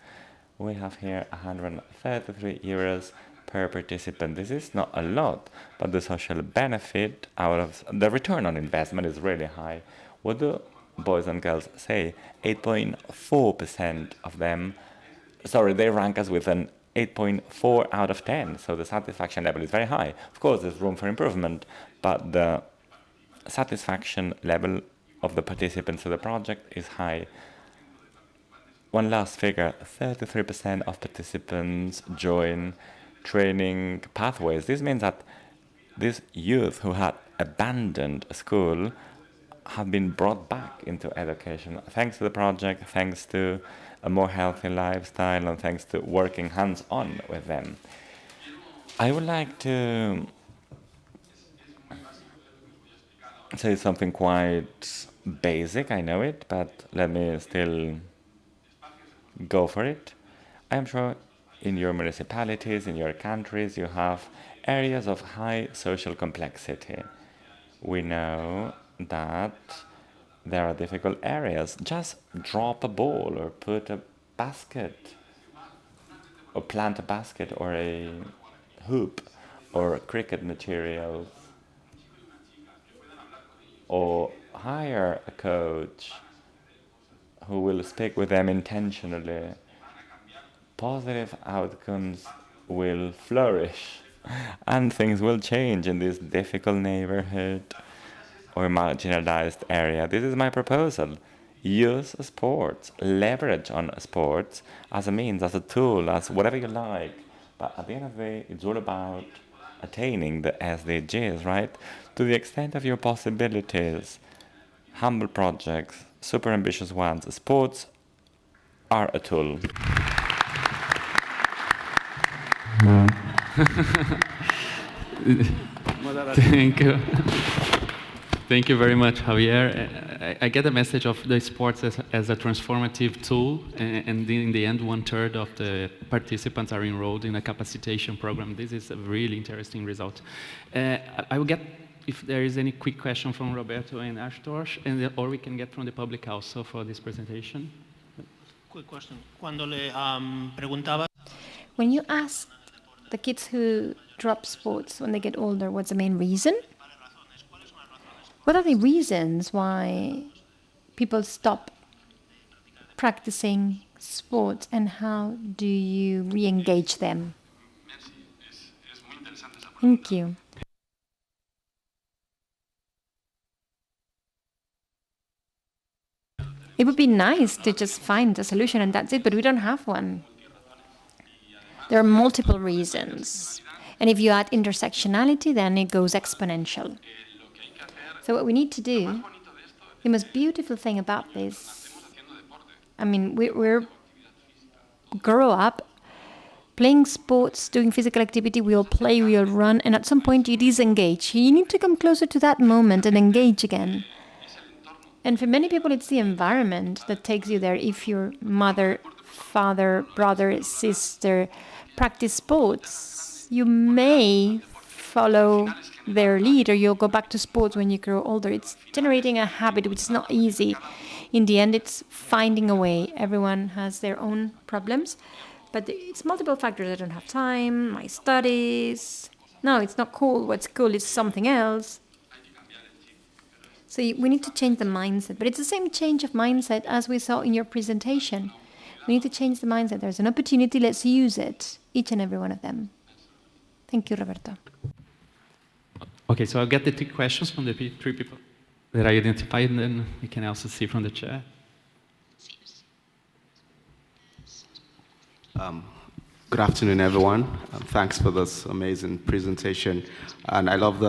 We have here 133 euros per participant. This is not a lot, but the social benefit out of the return on investment is really high. What do boys and girls say? 8.4% of them, they rank us with an 8.4 out of 10. So the satisfaction level is very high. Of course, there's room for improvement, but the satisfaction level of the participants of the project is high. One last figure, 33% of participants join training pathways. This means that these youth who had abandoned school have been brought back into education thanks to the project, thanks to a more healthy lifestyle, and thanks to working hands-on with them. I would like to say something quite basic, I know it, but let me still go for it. I am sure in your municipalities, in your countries, you have areas of high social complexity. We know that there are difficult areas. Just drop a ball or put a basket, or plant a basket or a hoop or cricket materials, or hire a coach who will speak with them intentionally. Positive outcomes will flourish and things will change in this difficult neighborhood or marginalized area. This is my proposal. Use sports, leverage on sports as a means, as a tool, as whatever you like, But at the end of the day, it's all about attaining the SDGs, right? To the extent of your possibilities, humble projects, super ambitious ones, sports are a tool. Thank you. Thank you very much, Javier. I get the message of the sports as a transformative tool, and in the end, 1/3 of the participants are enrolled in a capacitation program. This is a really interesting result. I will get if there is any quick question from Roberto and Ashutosh, or we can get from the public also for this presentation. Quick question. Cuando le preguntaba. When you ask the kids who drop sports when they get older, what's the main reason? What are the reasons why people stop practicing sports, and how do you re-engage them? Thank you. It would be nice to just find a solution and that's it, but we don't have one. There are multiple reasons. And if you add intersectionality, then it goes exponential. So what we need to do, the most beautiful thing about this, I mean, we're grow up playing sports, doing physical activity, we'll play, we'll run, and at some point you disengage. You need to come closer to that moment and engage again. And for many people, it's the environment that takes you there. If your mother, father, brother, sister practice sports, you may follow their lead, or you'll go back to sports when you grow older. It's generating a habit, which is not easy. In the end, it's finding a way. Everyone has their own problems, but it's multiple factors. I don't have time, my studies. No, it's not cool. What's cool is something else. So we need to change the mindset, but it's the same change of mindset as we saw in your presentation. We need to change the mindset. There's an opportunity, let's use it, each and every one of them. Thank you, Roberto. Okay, so I'll get the 3 questions from the 3 people that I identified, and then we can also see from the chat. Good afternoon, everyone. Thanks for this amazing presentation. And I love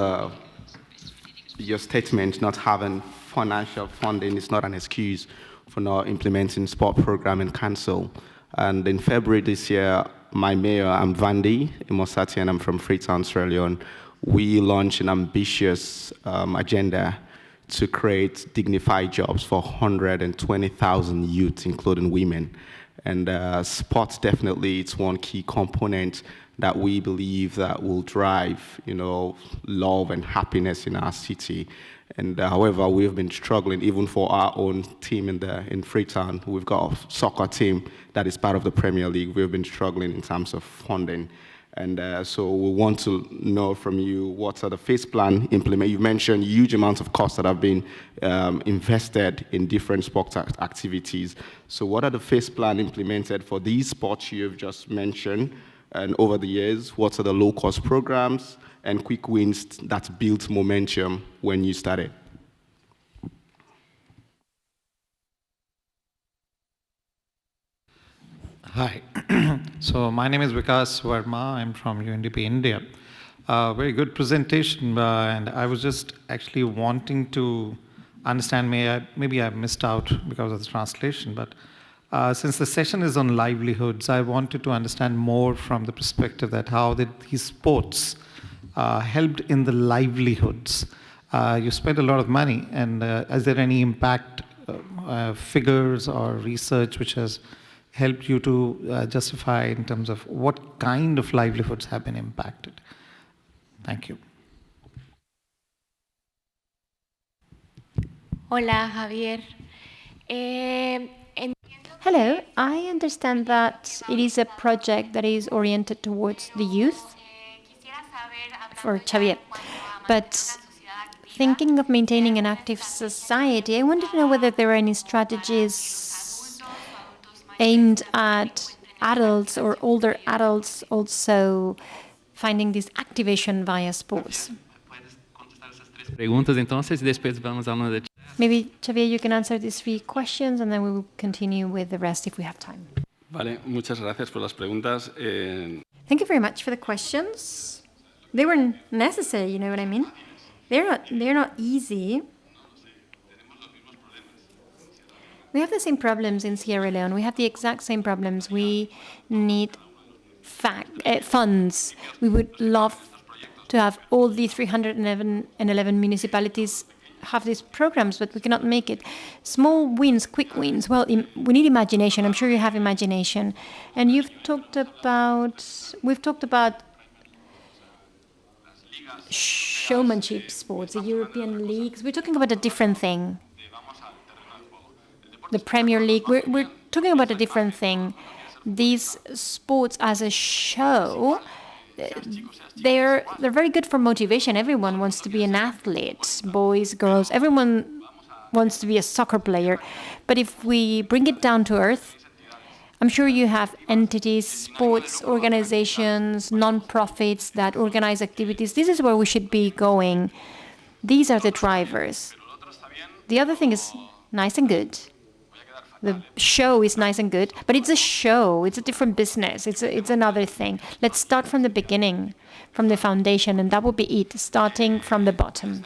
your statement, not having financial funding is not an excuse for not implementing sport program in council. And in February this year, my mayor, I'm Vandi Imosati, and I'm from Freetown, Sierra Leone. We launched an ambitious agenda to create dignified jobs for 120,000 youth, including women. And sports definitely, it's one key component that we believe that will drive, love and happiness in our city. And however, we've been struggling even for our own team in Freetown. We've got a soccer team that is part of the Premier League. We've been struggling in terms of funding. And so we want to know from you, what are the phase plan implement? You mentioned huge amounts of costs that have been invested in different sports activities. So what are the phase plan implemented for these sports you've just mentioned? And over the years, what are the low-cost programs and quick wins that built momentum when you started? Hi. So my name is Vikas Verma. I'm from UNDP, India. Very good presentation, and I was just actually wanting to understand, maybe I missed out because of the translation, but since the session is on livelihoods, I wanted to understand more from the perspective that how did these sports helped in the livelihoods. You spent a lot of money, and is there any impact figures or research which has helped you to justify in terms of what kind of livelihoods have been impacted? Thank you. Hola, Javier. Hello, I understand that it is a project that is oriented towards the youth for Xavier. But thinking of maintaining an active society, I wanted to know whether there are any strategies aimed at adults or older adults also finding this activation via sports. Preguntas, entonces, y después vamos a una de... Maybe, Xavier, you can answer these 3 questions, and then we will continue with the rest if we have time. Vale, muchas gracias por las preguntas. Thank you very much for the questions. They were necessary, you know what I mean? They're not easy. We have the same problems in Sierra Leone. We have the exact same problems. We need funds. We would love to have all the 311 municipalities have these programs, but we cannot make it. Small wins, quick wins. Well, we need imagination. I'm sure you have imagination. And we've talked about showmanship sports, the European leagues. We're talking about a different thing. The Premier League, we're talking about a different thing. These sports as a show, they're very good for motivation. Everyone wants to be an athlete, boys, girls, everyone wants to be a soccer player. But if we bring it down to earth, I'm sure you have entities, sports organizations, non-profits that organize activities. This is where we should be going. These are the drivers. The other thing is nice and good. The show is nice and good, but it's a show. It's a different business. It's another thing. Let's start from the beginning, from the foundation, and that will be it, starting from the bottom.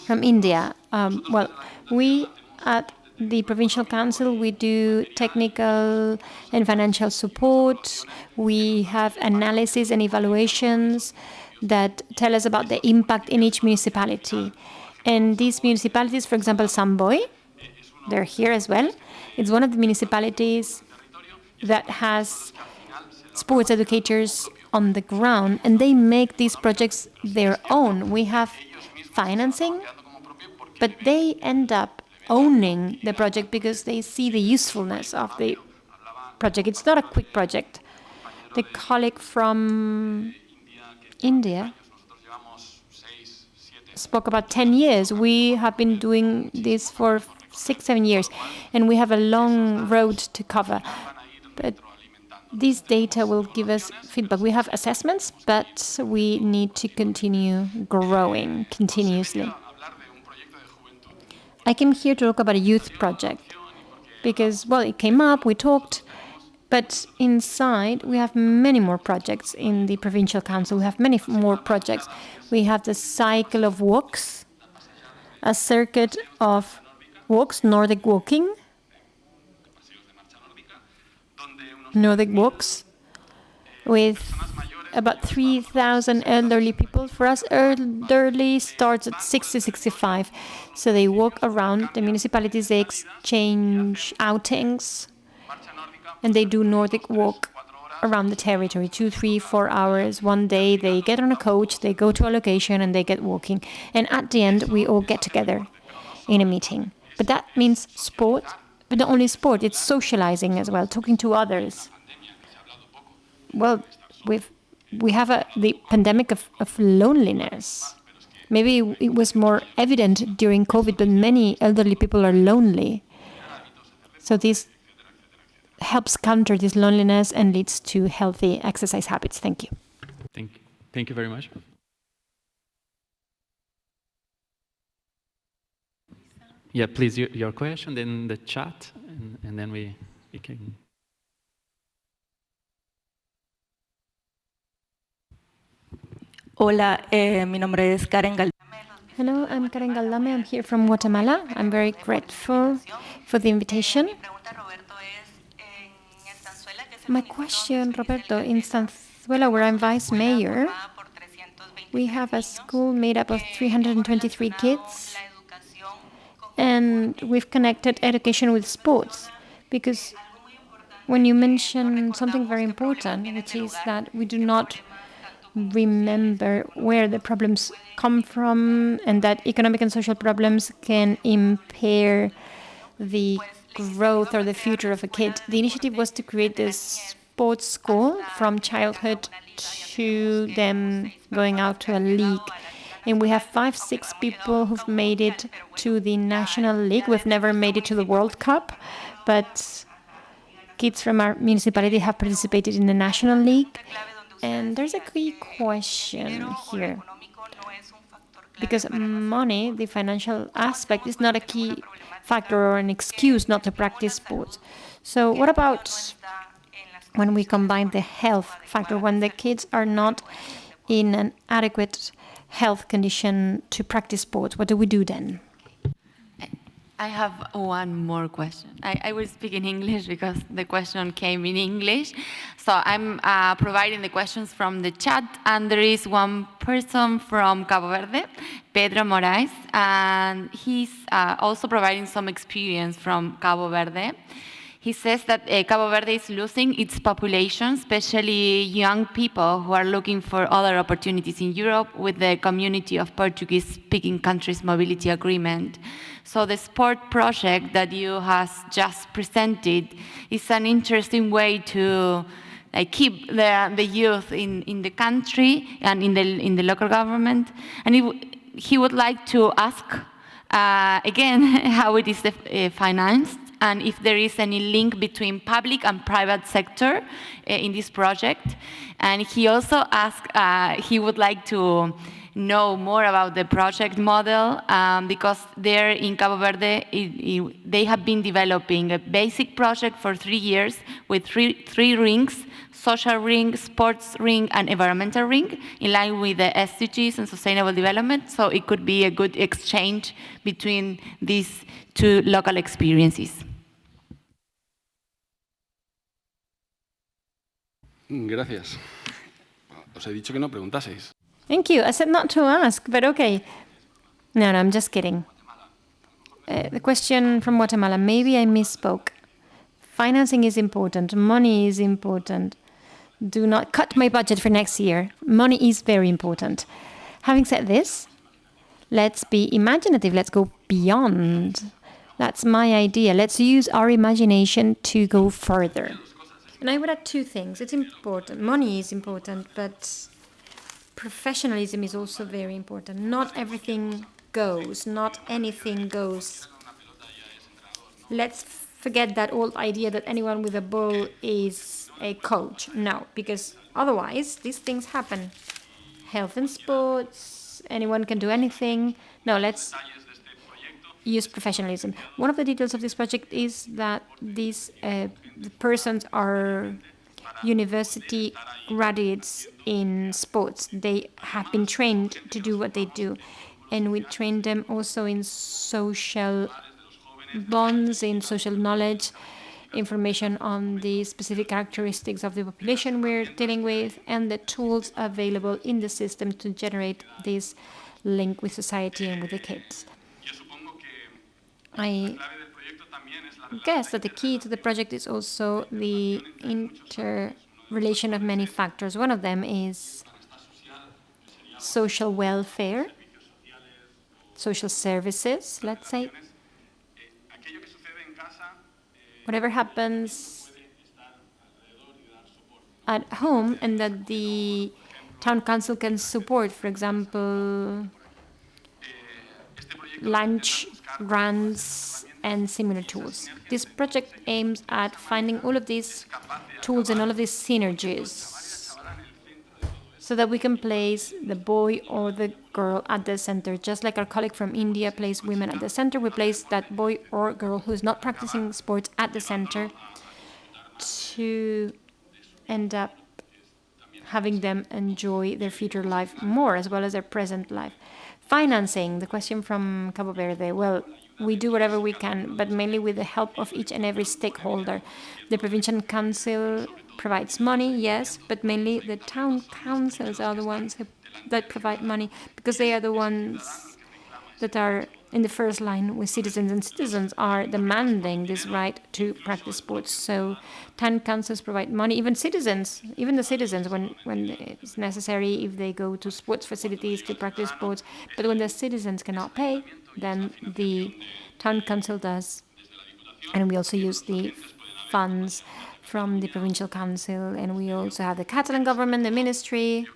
From India, well, we at the Provincial Council, we do technical and financial support. We have analysis and evaluations that tell us about the impact in each municipality. And these municipalities, for example, Samboy, they're here as well. It's one of the municipalities that has sports educators on the ground, and they make these projects their own. We have financing, but they end up owning the project because they see the usefulness of the project. It's not a quick project. The colleague from India spoke about 10 years. We have been doing this for 6-7 years, and we have a long road to cover. But this data will give us feedback. We have assessments, but we need to continue growing continuously. I came here to talk about a youth project because, well, it came up, we talked, but inside we have many more projects in the Provincial Council. We have many more projects. We have the cycle of walks, a circuit of walks, Nordic walking, Nordic walks, with about 3,000 elderly people. For us, elderly starts at 60-65. So they walk around the municipalities, they exchange outings, and they do Nordic walk around the territory, 2, 3, 4 hours. One day they get on a coach, they go to a location, and they get walking. And at the end, we all get together in a meeting. But that means sport, but not only sport, it's socializing as well, talking to others. Well, we have the pandemic of loneliness. Maybe it was more evident during COVID, but many elderly people are lonely. So this helps counter this loneliness and leads to healthy exercise habits. Thank you. Thank you very much. Yeah, please, your question, then the chat, and then we can... Hola, mi nombre es Karen Galdame. Hello, I'm Karen Galdame. I'm here from Guatemala. I'm very grateful for the invitation. My question, Roberto, in Sanzuela, where I'm vice mayor, we have a school made up of 323 kids, and we've connected education with sports, because when you mention something very important, which is that we do not remember where the problems come from, and that economic and social problems can impair the growth or the future of a kid. The initiative was to create this sports school from childhood to them going out to a league. And we have 5-6 people who've made it to the National League. We've never made it to the World Cup, but kids from our municipality have participated in the National League. And there's a key question here, because money, the financial aspect, is not a key factor or an excuse not to practice sports. So what about when we combine the health factor, when the kids are not in an adequate health condition to practice sports, what do we do then? I have one more question. I will speak in English because the question came in English. So I'm providing the questions from the chat, and there is one person from Cabo Verde, Pedro Moraes, and he's also providing some experience from Cabo Verde. He says that Cabo Verde is losing its population, especially young people who are looking for other opportunities in Europe with the Community of Portuguese-Speaking Countries Mobility Agreement. So the sport project that you have just presented is an interesting way to keep the youth in the country and in the local government. And he would like to ask again how it is financed, and if there is any link between public and private sector in this project. And he also asked, he would like to know more about the project model, because there in Cabo Verde, they have been developing a basic project for 3 years with three rings: social ring, sports ring, and environmental ring, in line with the SDGs and sustainable development. So it could be a good exchange between these two local experiences. Gracias. Os he dicho que no preguntaseis. Thank you. I said not to ask, but okay. No, I'm just kidding. The question from Guatemala, maybe I misspoke. Financing is important. Money is important. Do not cut my budget for next year. Money is very important. Having said this, let's be imaginative. Let's go beyond. That's my idea. Let's use our imagination to go further. And I would add 2 things. It's important. Money is important, but professionalism is also very important. Not everything goes. Not anything goes. Let's forget that old idea that anyone with a ball is a coach. No, because otherwise these things happen. Health and sports, anyone can do anything. No, let's use professionalism. One of the details of this project is that these the persons are university graduates in sports. They have been trained to do what they do. And we train them also in social bonds, in social knowledge, information on the specific characteristics of the population we're dealing with, and the tools available in the system to generate this link with society and with the kids. I guess that the key to the project is also the interrelation of many factors. One of them is social welfare, social services, let's say. Whatever happens at home and that the town council can support, for example, lunch grants and similar tools. This project aims at finding all of these tools and all of these synergies so that we can place the boy or the girl at the center. Just like our colleague from India placed women at the center, we place that boy or girl who is not practicing sports at the center to end up having them enjoy their future life more as well as their present life. Financing, the question from Cabo Verde. Well, we do whatever we can, but mainly with the help of each and every stakeholder. The Provincial Council provides money, yes, but mainly the town councils are the ones that provide money, because they are the ones that are in the first line with citizens, and citizens are demanding this right to practice sports. So town councils provide money, even the citizens, when it's necessary, if they go to sports facilities to practice sports. But when the citizens cannot pay, then the town council does. And we also use the funds from the provincial council, and we also have the Catalan government, the ministry,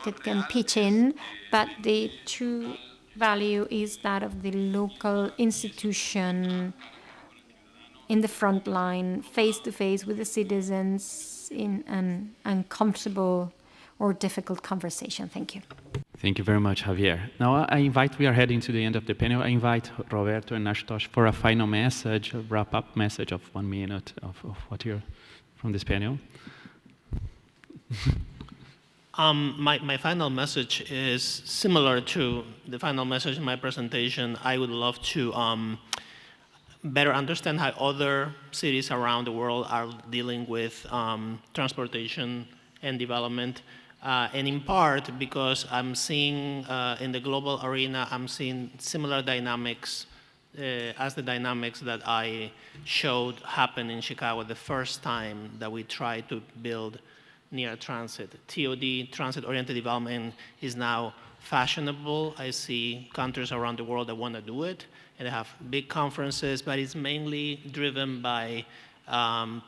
that can pitch in. But the true value is that of the local institution in the front line, face to face with the citizens in an uncomfortable or difficult conversation. Thank you. Thank you very much, Javier. Now we are heading to the end of the panel. I invite Roberto and Ashutosh for a final message, a wrap-up message of 1 minute of what you're this panel. My final message is similar to the final message in my presentation. I would love to better understand how other cities around the world are dealing with transportation and development. And in part because I'm seeing in the global arena, I'm seeing similar dynamics as the dynamics that I showed happen in Chicago the first time that we tried to build near transit. TOD, transit-oriented development, is now fashionable. I see countries around the world that want to do it, and they have big conferences, but it's mainly driven by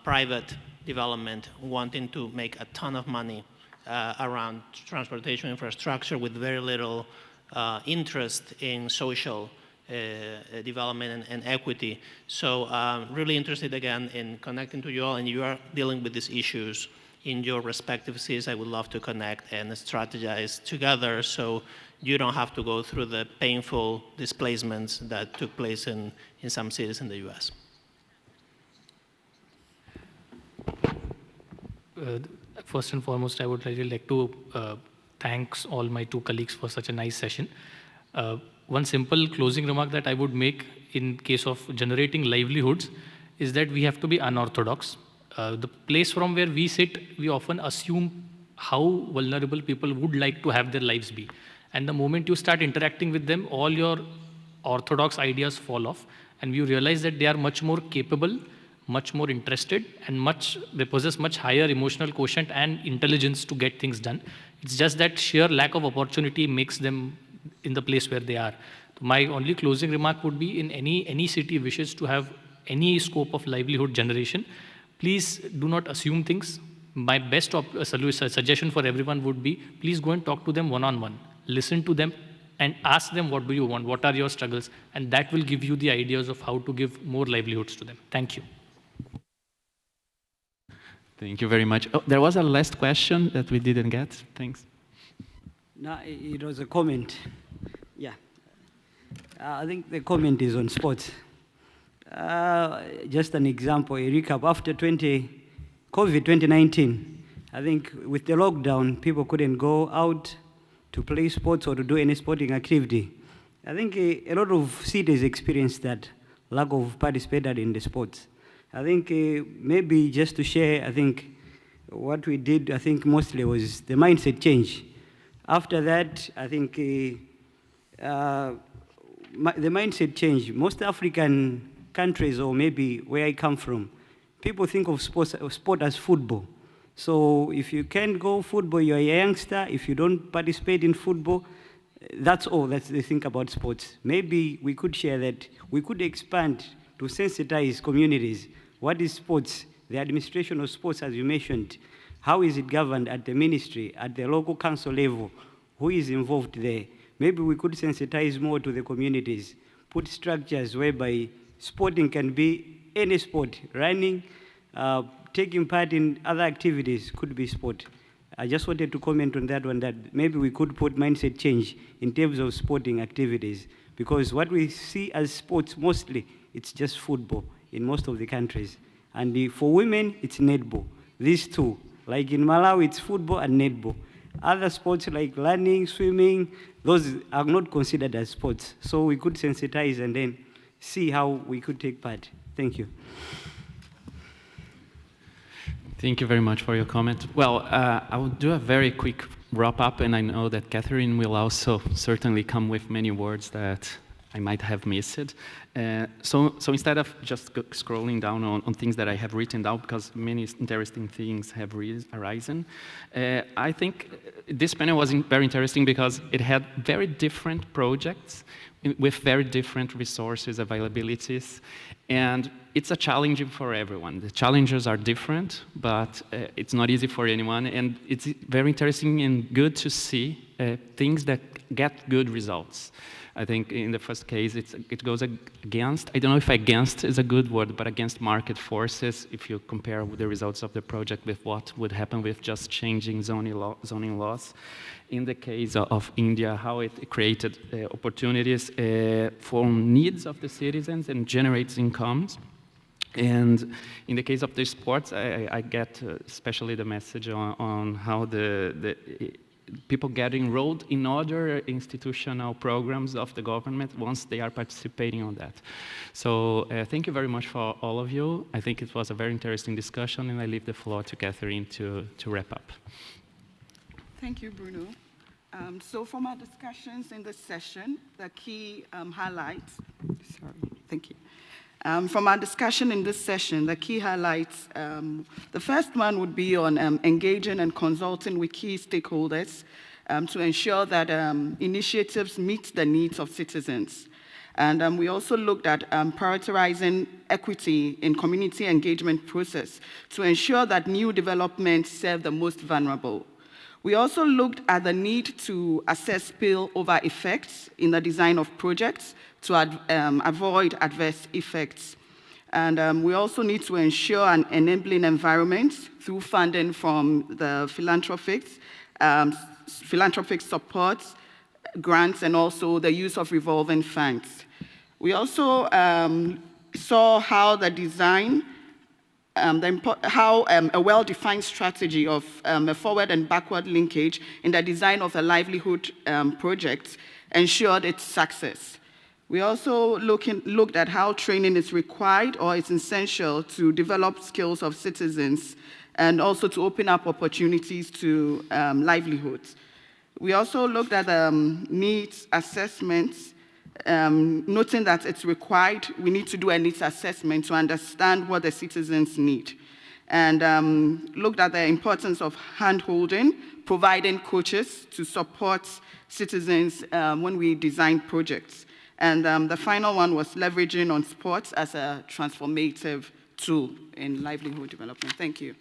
private development wanting to make a ton of money around transportation infrastructure with very little interest in social development and equity. So really interested again in connecting to you all, and you are dealing with these issues in your respective cities. I would love to connect and strategize together so you don't have to go through the painful displacements that took place in some cities in the US. First and foremost, I would really like to thank all my two colleagues for such a nice session. One simple closing remark that I would make in case of generating livelihoods is that we have to be unorthodox. The place from where we sit, we often assume how vulnerable people would like to have their lives be. And the moment you start interacting with them, all your orthodox ideas fall off, and you realize that they are much more capable, much more interested, and they possess much higher emotional quotient and intelligence to get things done. It's just that sheer lack of opportunity makes them in the place where they are. My only closing remark would be, in any city wishes to have any scope of livelihood generation, please do not assume things. My best suggestion for everyone would be, please go and talk to them one-on-one. Listen to them and ask them, what do you want? What are your struggles? And that will give you the ideas of how to give more livelihoods to them. Thank you. Thank you very much. Oh, there was a last question that we didn't get. Thanks. No, it was a comment. Yeah. I think the comment is on sports. Just an example, a recap. After COVID 2019, I think with the lockdown, people couldn't go out to play sports or to do any sporting activity. I think a lot of cities experienced that lack of participation in the sports. I think maybe just to share, I think what we did, I think mostly was the mindset change. After that, I think the mindset change. Most African countries, or maybe where I come from, people think of sport as football. So if you can't go football, you're a youngster. If you don't participate in football, that's all that they think about sports. Maybe we could share that. We could expand to sensitize communities. What is sports? The administration of sports, as you mentioned. How is it governed at the ministry, at the local council level? Who is involved there? Maybe we could sensitize more to the communities, put structures whereby sporting can be any sport, running, taking part in other activities could be sport. I just wanted to comment on that one, that maybe we could put mindset change in terms of sporting activities, because what we see as sports mostly, it's just football in most of the countries. And for women, it's netball. These two, like in Malawi, it's football and netball. Other sports like running, swimming, those are not considered as sports. So we could sensitize and then see how we could take part. Thank you. Thank you very much for your comment. Well, I will do a very quick wrap up, and I know that Catherine will also certainly come with many words that I might have missed. So instead of just scrolling down on things that I have written down, because many interesting things have arisen, I think this panel was very interesting because it had very different projects with very different resources, availabilities, and it's a challenge for everyone. The challenges are different, but it's not easy for anyone, and it's very interesting and good to see things that get good results. I think in the first case, it goes against, I don't know if against is a good word, but against market forces, if you compare the results of the project with what would happen with just changing zoning laws. In the case of India, how it created opportunities for needs of the citizens and generates incomes. And in the case of the sports, I get especially the message on how the people get enrolled in other institutional programs of the government once they are participating on that. So thank you very much for all of you. I think it was a very interesting discussion, and I leave the floor to Catherine to wrap up. Thank you, Bruno. So from our discussions in this session, the key highlights, thank you. From our discussion in this session, the key highlights, the first one would be on engaging and consulting with key stakeholders to ensure that initiatives meet the needs of citizens. And we also looked at prioritizing equity in community engagement process to ensure that new developments serve the most vulnerable. We also looked at the need to assess spillover effects in the design of projects to avoid adverse effects. And we also need to ensure an enabling environment through funding from the philanthropic support, grants, and also the use of revolving funds. We also saw how the design how a well-defined strategy of a forward and backward linkage in the design of a livelihood project ensured its success. We also looked at how training is required or is essential to develop skills of citizens and also to open up opportunities to livelihoods. We also looked at needs assessments, noting that it's required, we need to do a needs assessment to understand what the citizens need. And looked at the importance of hand-holding, providing coaches to support citizens when we design projects. And the final one was leveraging on sports as a transformative tool in livelihood development. Thank you.